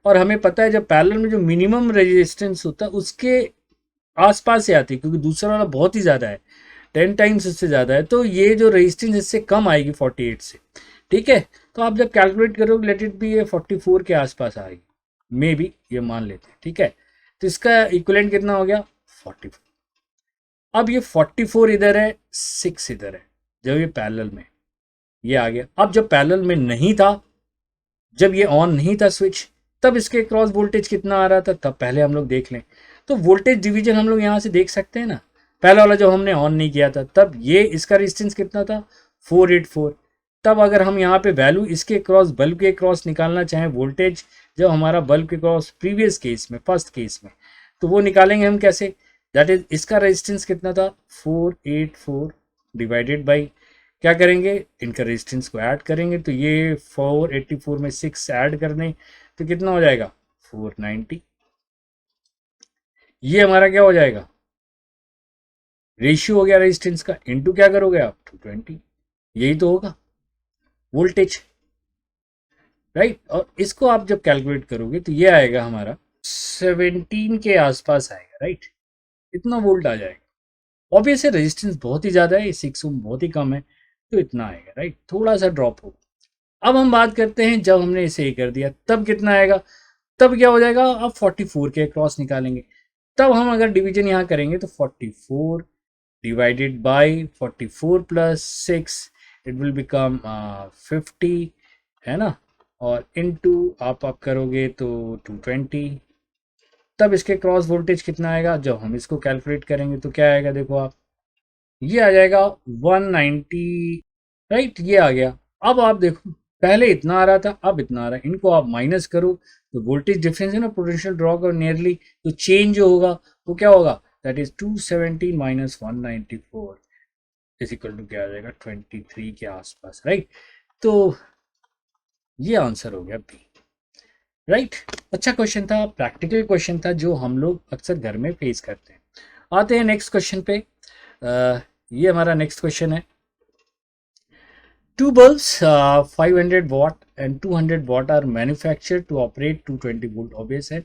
और हमें पता है जब पैरेलल में जो मिनिमम रेजिस्टेंस होता है उसके आसपास से आती है, क्योंकि दूसरा वाला बहुत ही ज़्यादा है, 10 टाइम्स इससे ज़्यादा है, तो ये जो रेजिस्टेंस इससे कम आएगी 48 से, ठीक है। तो आप जब कैलकुलेट करोगे लेट इट बी ये 44 के आसपास आएगी, मे बी, ये मान लेते हैं, ठीक है। तो इसका इक्विवेलेंट कितना हो गया 44। अब ये 44 इधर है, 6 इधर है, जब ये पैरेलल में, ये आ गया। अब जब पैरेलल में नहीं था, जब ये ऑन नहीं था स्विच, तब इसके क्रॉस वोल्टेज कितना आ रहा था, तब पहले हम लोग देख लें। तो वोल्टेज डिवीजन हम लोग यहाँ से देख सकते हैं ना, पहला वाला जब हमने ऑन नहीं किया था तब ये इसका रेजिस्टेंस कितना था 484। तब अगर हम यहाँ पे वैल्यू इसके क्रॉस, बल्ब के क्रॉस निकालना चाहें वोल्टेज, जब हमारा बल्ब के क्रॉस प्रीवियस केस में, फर्स्ट केस में, तो वो निकालेंगे हम कैसे, दैट इज इसका रेजिस्टेंस कितना था 484 डिवाइडेड बाई, क्या करेंगे, इनका रेजिस्टेंस को ऐड करेंगे, तो ये 484 में 6 ऐड कर दें तो कितना हो जाएगा 490। ये हमारा क्या हो जाएगा, रेशियो हो गया रेजिस्टेंस का, इनटू क्या करोगे आप 220, यही तो होगा वोल्टेज, राइट। और इसको आप जब कैलकुलेट करोगे तो ये आएगा हमारा 17 के आसपास आएगा, राइट, इतना वोल्ट आ जाएगा। ऑब्वियस है रेजिस्टेंस बहुत ही ज़्यादा है, 6 ओम बहुत ही कम है, तो इतना आएगा, राइट, थोड़ा सा ड्रॉप होगा। अब हम बात करते हैं जब हमने इसे ये कर दिया तब कितना आएगा, तब क्या हो जाएगा, अब 44 के क्रॉस निकालेंगे, तब हम अगर डिवीजन यहाँ करेंगे तो 44 divided by 44 plus 6, it will become 50, है ना, और इनटू आप करोगे तो 220, तब इसके क्रॉस वोल्टेज कितना आएगा, जब हम इसको कैलकुलेट करेंगे तो क्या आएगा, देखो आप, ये आ जाएगा 190, राइट, ये आ गया। अब आप देखो पहले इतना आ रहा था, अब इतना आ रहा है, इनको आप माइनस करो तो वोल्टेज डिफरेंस है ना, पोटेंशियल ड्रॉप और नियरली, तो चेंज जो होगा वो क्या होगा, that is 217 minus 194 is equal to क्या आ जाएगा 23 के आसपास, राइट। तो ये आंसर हो गया बी, राइट। अच्छा क्वेश्चन था, प्रैक्टिकल क्वेश्चन था जो हम लोग अक्सर घर में फेस करते हैं। आते हैं नेक्स्ट क्वेश्चन पे। ये हमारा नेक्स्ट क्वेश्चन है, two bulbs 500 watt and 200 watt are manufactured to operate 220 volt, obvious है।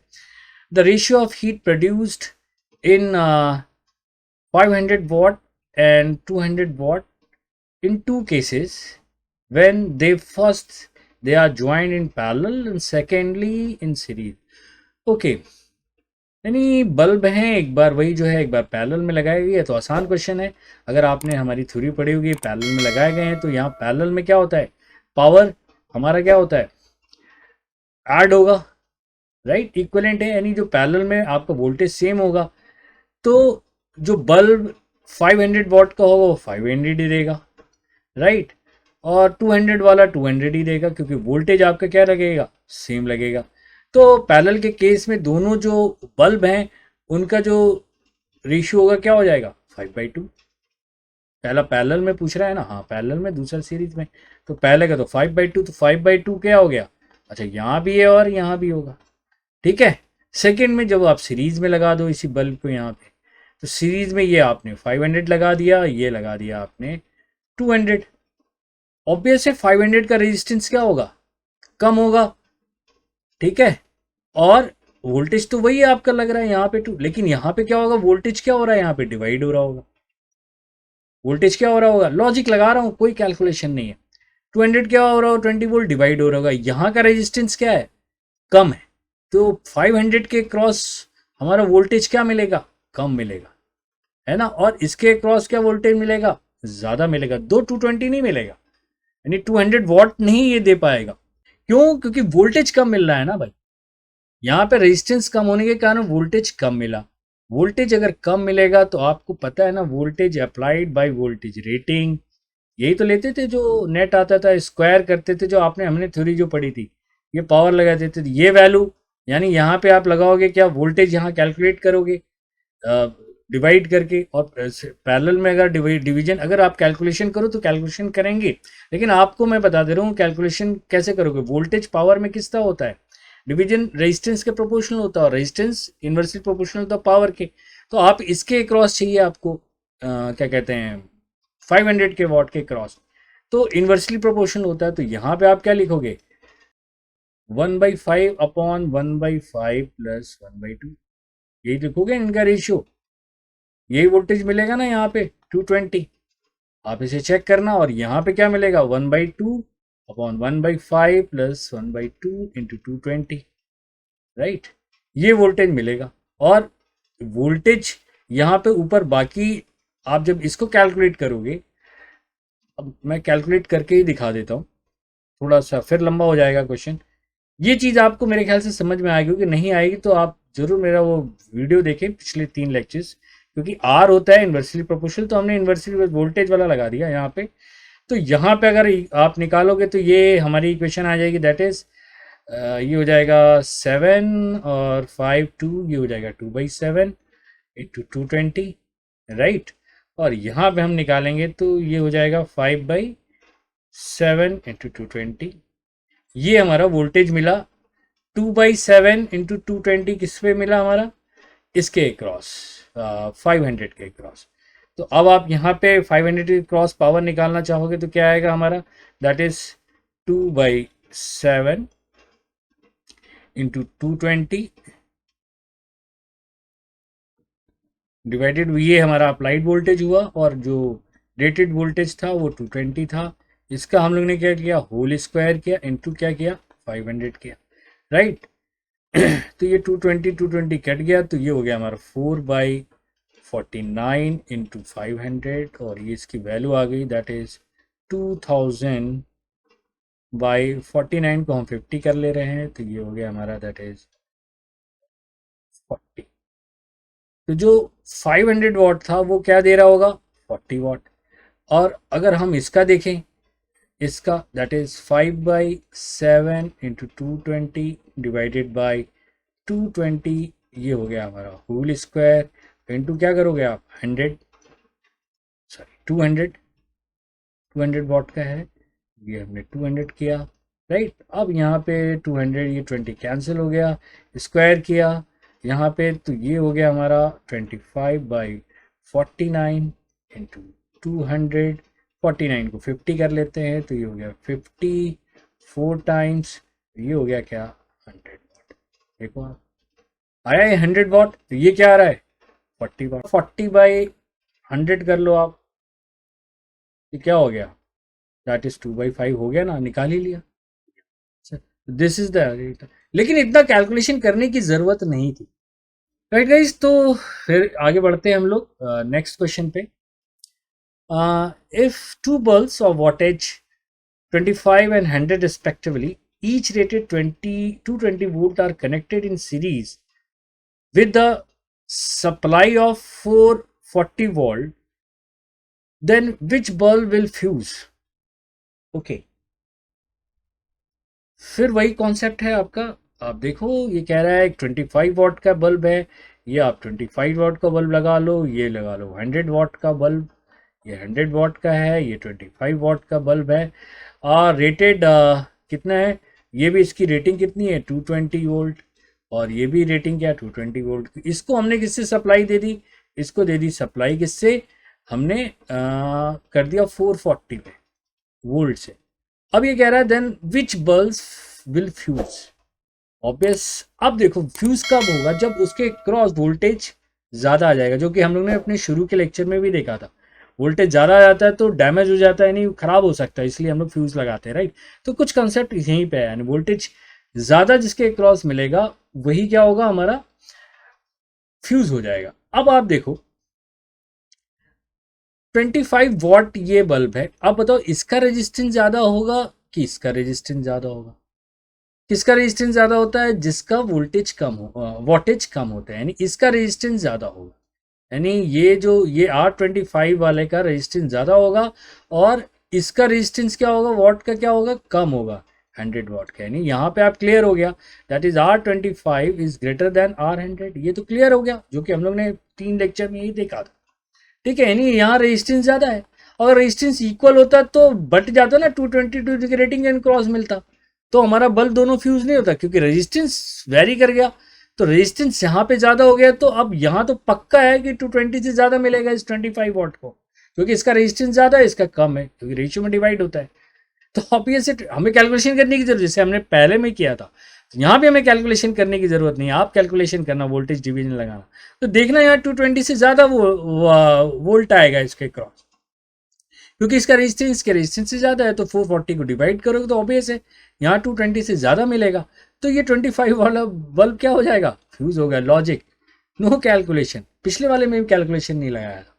The ratio of heat produced in 500 watt and 200 watt in two cases when they are joined in parallel and secondly in series। okay, यानी bulb हैं, एक बार वही जो है एक बार parallel में लगाई गई है, तो आसान क्वेश्चन है। अगर आपने हमारी थ्योरी पढ़ी होगी, पैरेलल में लगाए गए हैं, तो यहाँ पैरेलल में क्या होता है, पावर हमारा क्या होता है, ऐड होगा, राइट, इक्विवेलेंट है, यानी जो पैरेलल में आपका वोल्टेज सेम होगा, तो जो बल्ब 500 वॉट का होगा वो 500 ही देगा, राइट, और 200 वाला 200 ही देगा, क्योंकि वोल्टेज आपका क्या लगेगा, सेम लगेगा। तो पैरेलल के केस में दोनों जो बल्ब हैं उनका जो रेशियो होगा क्या हो जाएगा 5/2। पहला पैरेलल में पूछ रहा है ना, हाँ पैरेलल में, दूसरा सीरीज में, तो पहले का तो 5/2, तो 5/2 क्या हो गया, अच्छा यहाँ भी है और यहाँ भी होगा, ठीक है। सेकेंड में जब आप सीरीज में लगा दो इसी बल्ब को यहाँ पे, तो सीरीज में ये आपने 500 लगा दिया, ये लगा दिया आपने 200, ऑब्वियस है 500 का रेजिस्टेंस क्या होगा, कम होगा, ठीक है, और वोल्टेज तो वही आपका लग रहा है यहाँ पे 2, लेकिन यहाँ पे क्या होगा, वोल्टेज क्या हो रहा है, यहाँ पे डिवाइड हो रहा होगा, वोल्टेज क्या हो रहा होगा, लॉजिक लगा रहा हूँ, कोई कैलकुलेशन नहीं है। 200 क्या हो रहा होगा, 20 वोल्ट डिवाइड हो रहा होगा, यहाँ का रेजिस्टेंस क्या है, कम है, तो 500 के क्रॉस हमारा वोल्टेज क्या मिलेगा, कम मिलेगा, है ना, और इसके क्रॉस क्या वोल्टेज मिलेगा, ज़्यादा मिलेगा, 220 नहीं मिलेगा, यानी 200 वॉट नहीं ये दे पाएगा। क्यों, क्योंकि वोल्टेज कम मिल रहा है ना भाई, यहाँ पे रेजिस्टेंस कम होने के कारण वोल्टेज कम मिला। वोल्टेज अगर कम मिलेगा तो आपको पता है ना, voltage applied by voltage rating यही तो लेते थे जो नेट आता था, स्क्वायर करते थे, जो आपने हमने थ्योरी जो पढ़ी थी, ये पावर लगा देते थे, ये वैल्यू यानी यहाँ पे आप लगाओगे क्या, वोल्टेज यहाँ कैलकुलेट करोगे डिवाइड करके, और पैरेलल में अगर डिवीजन अगर आप कैलकुलेशन करो तो कैलकुलेशन करेंगे, लेकिन आपको मैं बता दे रहा हूँ कैलकुलेशन कैसे करोगे। वोल्टेज पावर में किसका होता है, डिवीजन रेजिस्टेंस के प्रोपोर्शनल होता है, और रेजिस्टेंस इन्वर्सली प्रोपोर्शनल होता है पावर के। तो आप इसके क्रॉस चाहिए आपको क्या कहते हैं 500 के वॉट के क्रॉस, तो इन्वर्सली प्रोपोर्शनल होता है। तो यहाँ पे आप क्या लिखोगे 1/5 अपॉन 1/5 प्लस 1/2, यही लिखोगे इनका रेशियो, यही वोल्टेज मिलेगा ना यहाँ पे 220। आप इसे चेक करना, और यहाँ पे क्या मिलेगा 1/2 अपॉन 1/5 प्लस 1/2 इंटू 220, राइट, ये वोल्टेज मिलेगा। और वोल्टेज यहाँ पे ऊपर बाकी आप जब इसको कैलकुलेट करोगे, अब मैं कैलकुलेट करके ही दिखा देता हूँ, थोड़ा सा फिर लंबा हो जाएगा क्वेश्चन। ये चीज़ आपको मेरे ख्याल से समझ में आएगी, कि नहीं आएगी तो आप जरूर मेरा वो वीडियो देखें पिछले 3 लेक्चर्स, क्योंकि आर होता है इन्वर्सली प्रोपोर्शनल, तो हमने इन्वर्सली वोल्टेज वाला लगा दिया यहाँ पे। तो यहाँ पे अगर आप निकालोगे तो ये हमारी इक्वेशन आ जाएगी, दैट इज ये हो जाएगा 7 और 5 2, ये हो जाएगा 2/7 इंटू 220, राइट। और यहाँ पे हम निकालेंगे तो ये हो जाएगा 5/7 इंटू 220, ये हमारा वोल्टेज मिला। 2/7 इंटू 220 किस पे मिला हमारा, इसके क्रॉस 500 के क्रॉस। तो अब आप यहाँ पे 500 के क्रॉस पावर निकालना चाहोगे तो क्या आएगा हमारा, दैट इज 2/7 इंटू 220 डिवाइडेड, ये हमारा अप्लाइड वोल्टेज हुआ, और जो रेटेड वोल्टेज था वो 220 था। इसका हम लोग ने क्या किया, होल स्क्वायर किया, इनटू क्या किया 500 किया, राइट। तो ये 220 कट गया, तो ये हो गया हमारा 4/49 इंटू 500, और ये इसकी वैल्यू आ गई, दैट इज 2000/49 को हम 50 कर ले रहे हैं, तो ये हो गया हमारा दैट इज 40। तो जो 500 वॉट था वो क्या दे रहा होगा 40 वॉट। और अगर हम इसका देखें, इसका that is 5/7 into 220 divided by 220, ये हो गया हमारा होल स्क्वायर, इंटू क्या करोगे आप 100, सॉरी 200 वॉट का है, ये हमने 200 किया, राइट। अब यहाँ पे 200 ये 20 कैंसिल हो गया, स्क्वायर किया यहाँ पे, तो ये हो गया हमारा 25/49 इंटू 200, 49 को 50 कर लेते हैं, तो ये हो गया 54 टाइम्स, ये हो गया क्या 100 वॉट। देखो आप आया है 100 वॉट, तो ये क्या आ रहा है 40 वॉट। 40/100 कर लो आप, ये क्या हो गया, दैट इज 2/5 हो गया ना, निकाल ही लिया। दिस इज द, लेकिन इतना कैलकुलेशन करने की जरूरत नहीं थी, राइट गाइस। तो फिर आगे बढ़ते हैं हम लोग नेक्स्ट क्वेश्चन पे। If two bulbs of wattage 25 and 100 respectively, each rated 220 volt are connected in series with the supply of 440 volt, then which bulb will fuse? Okay, फिर वही कॉन्सेप्ट है आपका। आप देखो ये कह रहा है 25 वॉट का बल्ब है, ये आप 25 वॉट का बल्ब लगा लो, ये लगा लो 100 वॉट का बल्ब, ये 100 वॉट का है, ये 25 वॉट का बल्ब है, और रेटेड कितना है, ये भी इसकी रेटिंग कितनी है 220 वोल्ट, और ये भी रेटिंग क्या 220 वोल्ट। इसको हमने किससे सप्लाई दे दी, इसको दे दी सप्लाई किससे, हमने कर दिया 440 पे वोल्ट से। अब ये कह रहा है then which bulb will fuse, obvious. अब देखो फ्यूज कब होगा, जब उसके क्रॉस वोल्टेज ज़्यादा आ जाएगा, जो कि हम लोग ने अपने शुरू के लेक्चर में भी देखा था। वोल्टेज ज़्यादा आ जाता है तो डैमेज हो जाता है, यानी खराब हो सकता है, इसलिए हम लोग फ्यूज लगाते हैं, राइट। तो कुछ कंसेप्ट यहीं पे है, यानी वोल्टेज ज़्यादा जिसके क्रॉस मिलेगा वही क्या होगा हमारा फ्यूज हो जाएगा। अब आप देखो 25 वॉट ये बल्ब है, अब बताओ इसका रेजिस्टेंस ज़्यादा होगा कि इसका रेजिस्टेंस ज़्यादा होगा। किसका रेजिस्टेंस ज़्यादा होता है, जिसका वोल्टेज कम हो, वॉटेज कम होता है, यानी इसका रेजिस्टेंस ज़्यादा होगा। यानी ये जो ये R25 वाले का रेजिस्टेंस ज़्यादा होगा, और इसका रेजिस्टेंस क्या होगा, वॉट का क्या होगा, कम होगा 100 वॉट का। यानी यहाँ पे आप क्लियर हो गया, that is R25 is greater than R100। ये तो क्लियर हो गया, जो कि हम लोग ने 3 लेक्चर में यही देखा था। ठीक है, यानी यहाँ रेजिस्टेंस ज़्यादा है। अगर रेजिस्टेंस इक्वल होता तो बट जाता ना, 222 की रेटिंग एंड क्रॉस मिलता, तो हमारा बल्ब दोनों फ्यूज नहीं होता, क्योंकि रेजिस्टेंस वेरी कर गया। तो रेजिस्टेंस यहाँ पे ज़्यादा हो गया, तो अब यहाँ तो पक्का है कि 220 से ज़्यादा मिलेगा इस 25 वॉट को, क्योंकि इसका रेजिस्टेंस ज़्यादा है, इसका कम है, क्योंकि रेशियो में डिवाइड होता है। तो ऑब्वियस हमें कैलकुलेशन करने की जरूरत, जैसे हमने पहले में किया था, तो यहाँ भी हमें कैलकुलेशन करने की जरूरत नहीं है। आप कैलकुलेशन करना, वोल्टेज डिवीजन लगाना, तो देखना यहाँ 220 से ज़्यादा वो वोल्ट आएगा इसके क्रॉस, क्योंकि इसका रेजिस्टेंस के रेजिस्टेंस से ज़्यादा है। तो 440 को डिवाइड करोगे तो ऑब्वियस है यहाँ 220 से ज़्यादा मिलेगा, तो ये 25 वाला बल्ब क्या हो जाएगा, फ्यूज हो गया। Logic, no calculation. पिछले वाले में भी कैलकुलेशन नहीं लगाया था।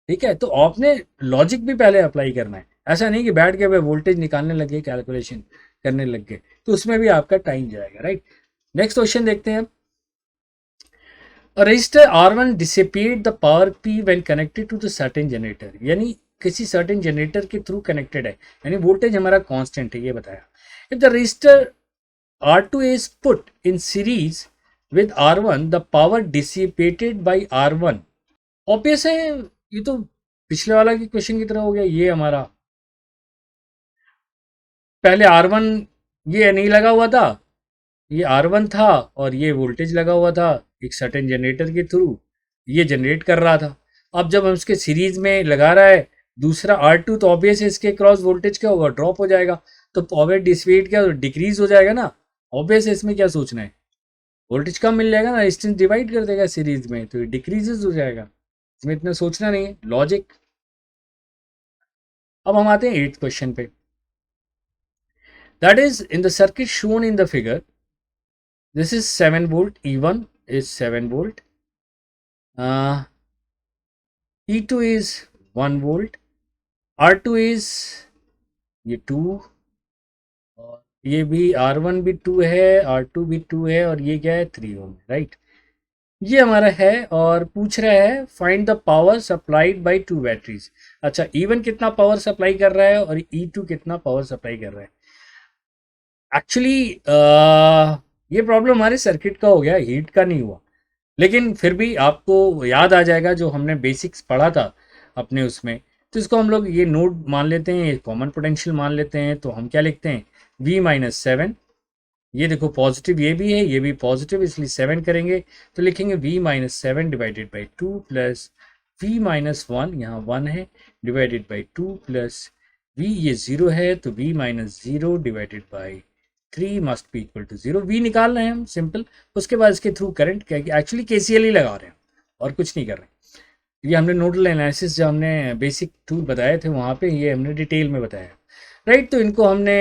ठीक है, तो आपने लॉजिक भी पहले अप्लाई करना है, ऐसा नहीं कि बैठ के वे वोल्टेज निकालने लगे, कैलकुलेशन करने लग गए, तो उसमें भी आपका टाइम जाएगा। राइट, नेक्स्ट क्वेश्चन देखते हैं। Resistor R1 dissipate the power P when connected to the certain generator, यानी किसी सर्टेन जनरेटर के थ्रू कनेक्टेड है, यानी वोल्टेज हमारा कांस्टेंट है, ये बताया। If the resistor R2 is put in series with R1, the power dissipated by R1, obvious है, ये तो पिछले वाला की क्वेश्चन की तरह हो गया। ये हमारा पहले R1 ये नहीं लगा हुआ था, ये R1 था, और ये वोल्टेज लगा हुआ था एक सर्टेन जनरेटर के थ्रू, ये जनरेट कर रहा था। अब जब हम इसके सीरीज में लगा रहा है दूसरा R2, तो ऑब्वियस है इसके क्रॉस वोल्टेज क्या होगा, ड्रॉप हो जाएगा, तो पावर डिसिपेट क्या डिक्रीज हो जाएगा ना। ऑब्वियस है, इसमें क्या सोचना है, वोल्टेज कम मिल जाएगा ना, रेजिस्टेंस डिवाइड कर देगा सीरीज में, तो डिक्रीजेस हो जाएगा, इसमें इतना सोचना नहीं है, लॉजिक। अब हम आते हैं 8th क्वेश्चन पे। That is in the circuit shown in the figure, this is 7 volt, E1 is 7 volt, E2 is 1 volt, R2 is ये 2, और ये भी R1 भी 2 है, R2 भी 2 है, और ये क्या है 3 ओम, राइट। ये हमारा है, और पूछ रहा है find the power supplied by 2 batteries. अच्छा, E1 कितना पावर सप्लाई कर रहा है और E2 कितना पावर सप्लाई कर रहा है। एक्चुअली ये प्रॉब्लम हमारे सर्किट का हो गया, हीट का नहीं हुआ, लेकिन फिर भी आपको याद आ जाएगा जो हमने बेसिक्स पढ़ा था अपने उसमें, तो इसको हम लोग ये नोड मान लेते हैं, कॉमन पोटेंशियल मान लेते हैं। तो हम क्या लिखते हैं, V-7, ये देखो पॉजिटिव ये भी है, ये भी पॉजिटिव, इसलिए 7 करेंगे, तो लिखेंगे V-7 divided by 2 plus V-1, यहाँ 1 है, डिवाइडेड बाई 2 प्लस V ये 0 है, तो V-0 divided by 3 must be equal to 0। V निकाल रहे हैं हम सिंपल, उसके बाद इसके थ्रू करंट क्या, एक्चुअली KCL ही लगा रहे हैं और कुछ नहीं कर रहे हैं। ये हमने नोडल एनालिसिस जो हमने बेसिक टूल बताए थे वहाँ पे, ये हमने डिटेल में बताया, राइट। तो इनको हमने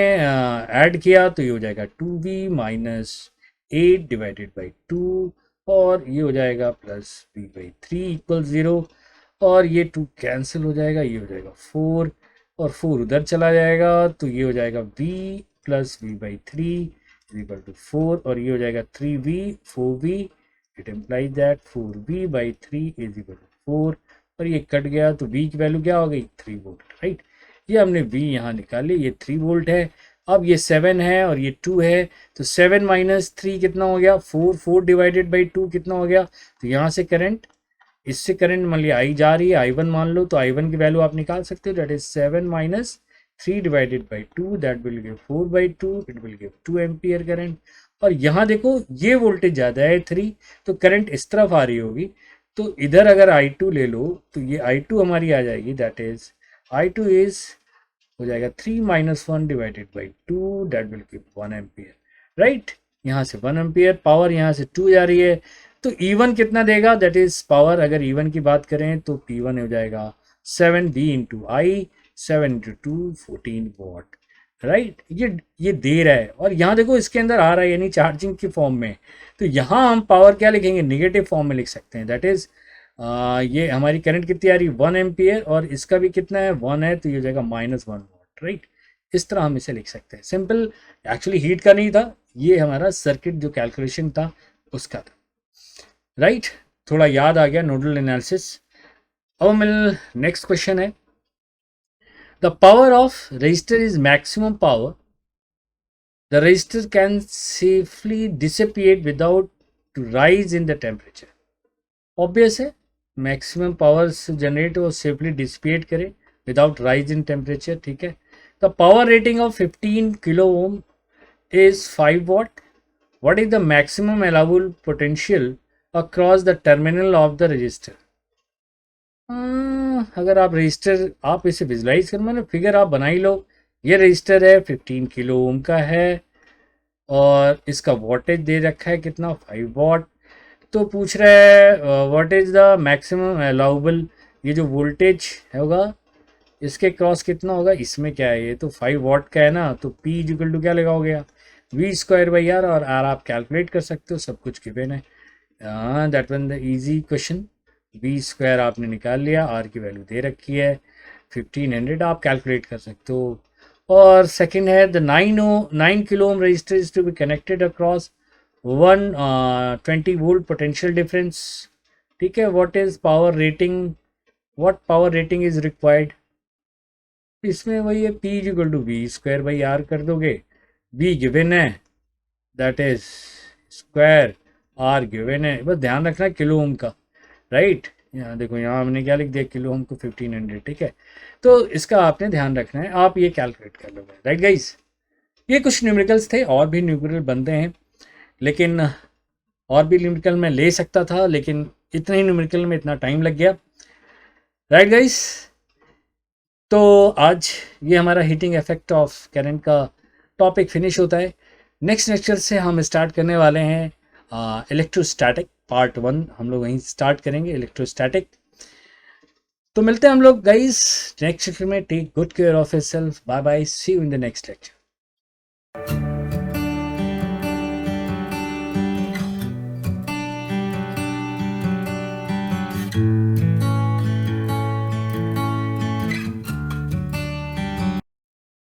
ऐड किया, तो ये हो जाएगा 2V-8 डिवाइडेड बाई 2, और ये हो जाएगा प्लस V/3 इक्वल 0, और ये 2 कैंसिल हो जाएगा, ये हो जाएगा 4, और 4 उधर चला जाएगा, तो ये हो जाएगा V plus V/3 equal to 4, और ये हो जाएगा 3V 4V, it implies that 4V/3 is equal to 4, और ये कट गया, तो V की वैल्यू क्या हो गई, 3 वोल्ट, राइट। ये हमने V यहाँ निकाली, ये 3 वोल्ट है। अब ये 7 है और ये 2 है, तो 7 माइनस 3 कितना हो गया, 4, 4 डिवाइडेड बाई 2 कितना हो गया, तो यहाँ से करंट, इससे करंट मान लिया I जा रही है, I1 मान लो, तो I1 की वैल्यू आप निकाल सकते हो, that is 7 minus 3 divided by 2, that will give 4/2, it will give 2 ampere current. और यहाँ देखो ये वोल्टेज ज़्यादा है 3, तो करंट इस तरफ आ रही होगी, तो इधर अगर I2 ले लो, तो ये I2 हमारी आ जाएगी, दैट इज I2 इज हो जाएगा 3-1 divided by 2, that will give 1 ampere, right. यहाँ से 1 एम्पियर, पावर यहाँ से 2 जा रही है, तो E1 कितना देगा, दैट इज पावर, अगर E1 की बात करें तो P1 हो जाएगा 7V into I, 7 into 2 14 what, right. ये दे रहा है, और यहाँ देखो इसके अंदर आ रहा है, यानी चार्जिंग की फॉर्म में, तो यहाँ हम पावर क्या लिखेंगे, निगेटिव फॉर्म में लिख सकते हैं, दैट इज ये हमारी करंट कितनी आ रही है 1 एम्पियर, और इसका भी कितना है 1 है, तो ये हो जाएगा -1 वॉट, राइट। इस तरह हम इसे लिख सकते हैं, सिंपल। एक्चुअली हीट का नहीं था, ये हमारा सर्किट जो कैलकुलेशन था उसका था, राइट। थोड़ा याद आ गया नोडल एनालिसिस। अब मिल नेक्स्ट क्वेश्चन है, the power of resistor is maximum power the resistor can safely dissipate without to rise in the temperature. Obvious है, मैक्सिमम पावर से जनरेट वो सेफली डिसिपिएट करे विदाउट राइज इन टेम्परेचर, ठीक है। The power rating of 15 kilo ohm is 5 watt. What is the maximum allowable potential across the terminal of the resistor? अगर आप register आप इसे विजुलाइज कर मैंने फिगर आप बना ही लो। ये रजिस्टर है 15 किलो ओम का है और इसका वोल्टेज दे रखा है कितना 5 वॉट। तो पूछ रहा है what is the maximum allowable, ये जो वोल्टेज होगा इसके क्रॉस कितना होगा, इसमें क्या है ये तो 5 वॉट का है ना, तो P इक्वल टू क्या लगाओगे वी स्क्वायर बाई आर, और आर आप कैलकुलेट कर सकते हो, सब कुछ गिवन है। That one the easy question. V square आपने निकाल लिया, आर की वैल्यू दे रखी है 1500, आप कैलकुलेट कर सकते हो। और सेकंड है the 9 kilo ohm resistor is to be connected across 120 volt potential difference, ठीक है। What is power rating, what power rating is required, इसमें वही है P equal to V square by R कर दोगे। V गिवन है that is square, R given है, बस ध्यान रखना किलो ओम का, राइट। यहाँ देखो यहाँ हमने क्या लिख दिया किलो ओम को 1500, ठीक है। तो इसका आपने ध्यान रखना है, आप ये कैलकुलेट कर लोगे, राइट गाइस। ये कुछ न्यूमेरिकल्स थे, और भी न्यूमेरिकल बनते हैं, लेकिन और भी न्यूमेरिकल मैं ले सकता था, लेकिन इतने ही न्यूमेरिकल में इतना टाइम लग गया, राइट गाइस। तो आज ये हमारा हीटिंग इफेक्ट ऑफ करंट का टॉपिक फिनिश होता है। नेक्स्ट लेक्चर से हम स्टार्ट करने वाले हैं इलेक्ट्रोस्टैटिक पार्ट 1, हम लोग वहीं स्टार्ट करेंगे इलेक्ट्रोस्टैटिक। तो मिलते हैं हम लोग गाइस नेक्स्ट लेक्चर में। Take good care of yourself, bye bye, see you in the next lecture.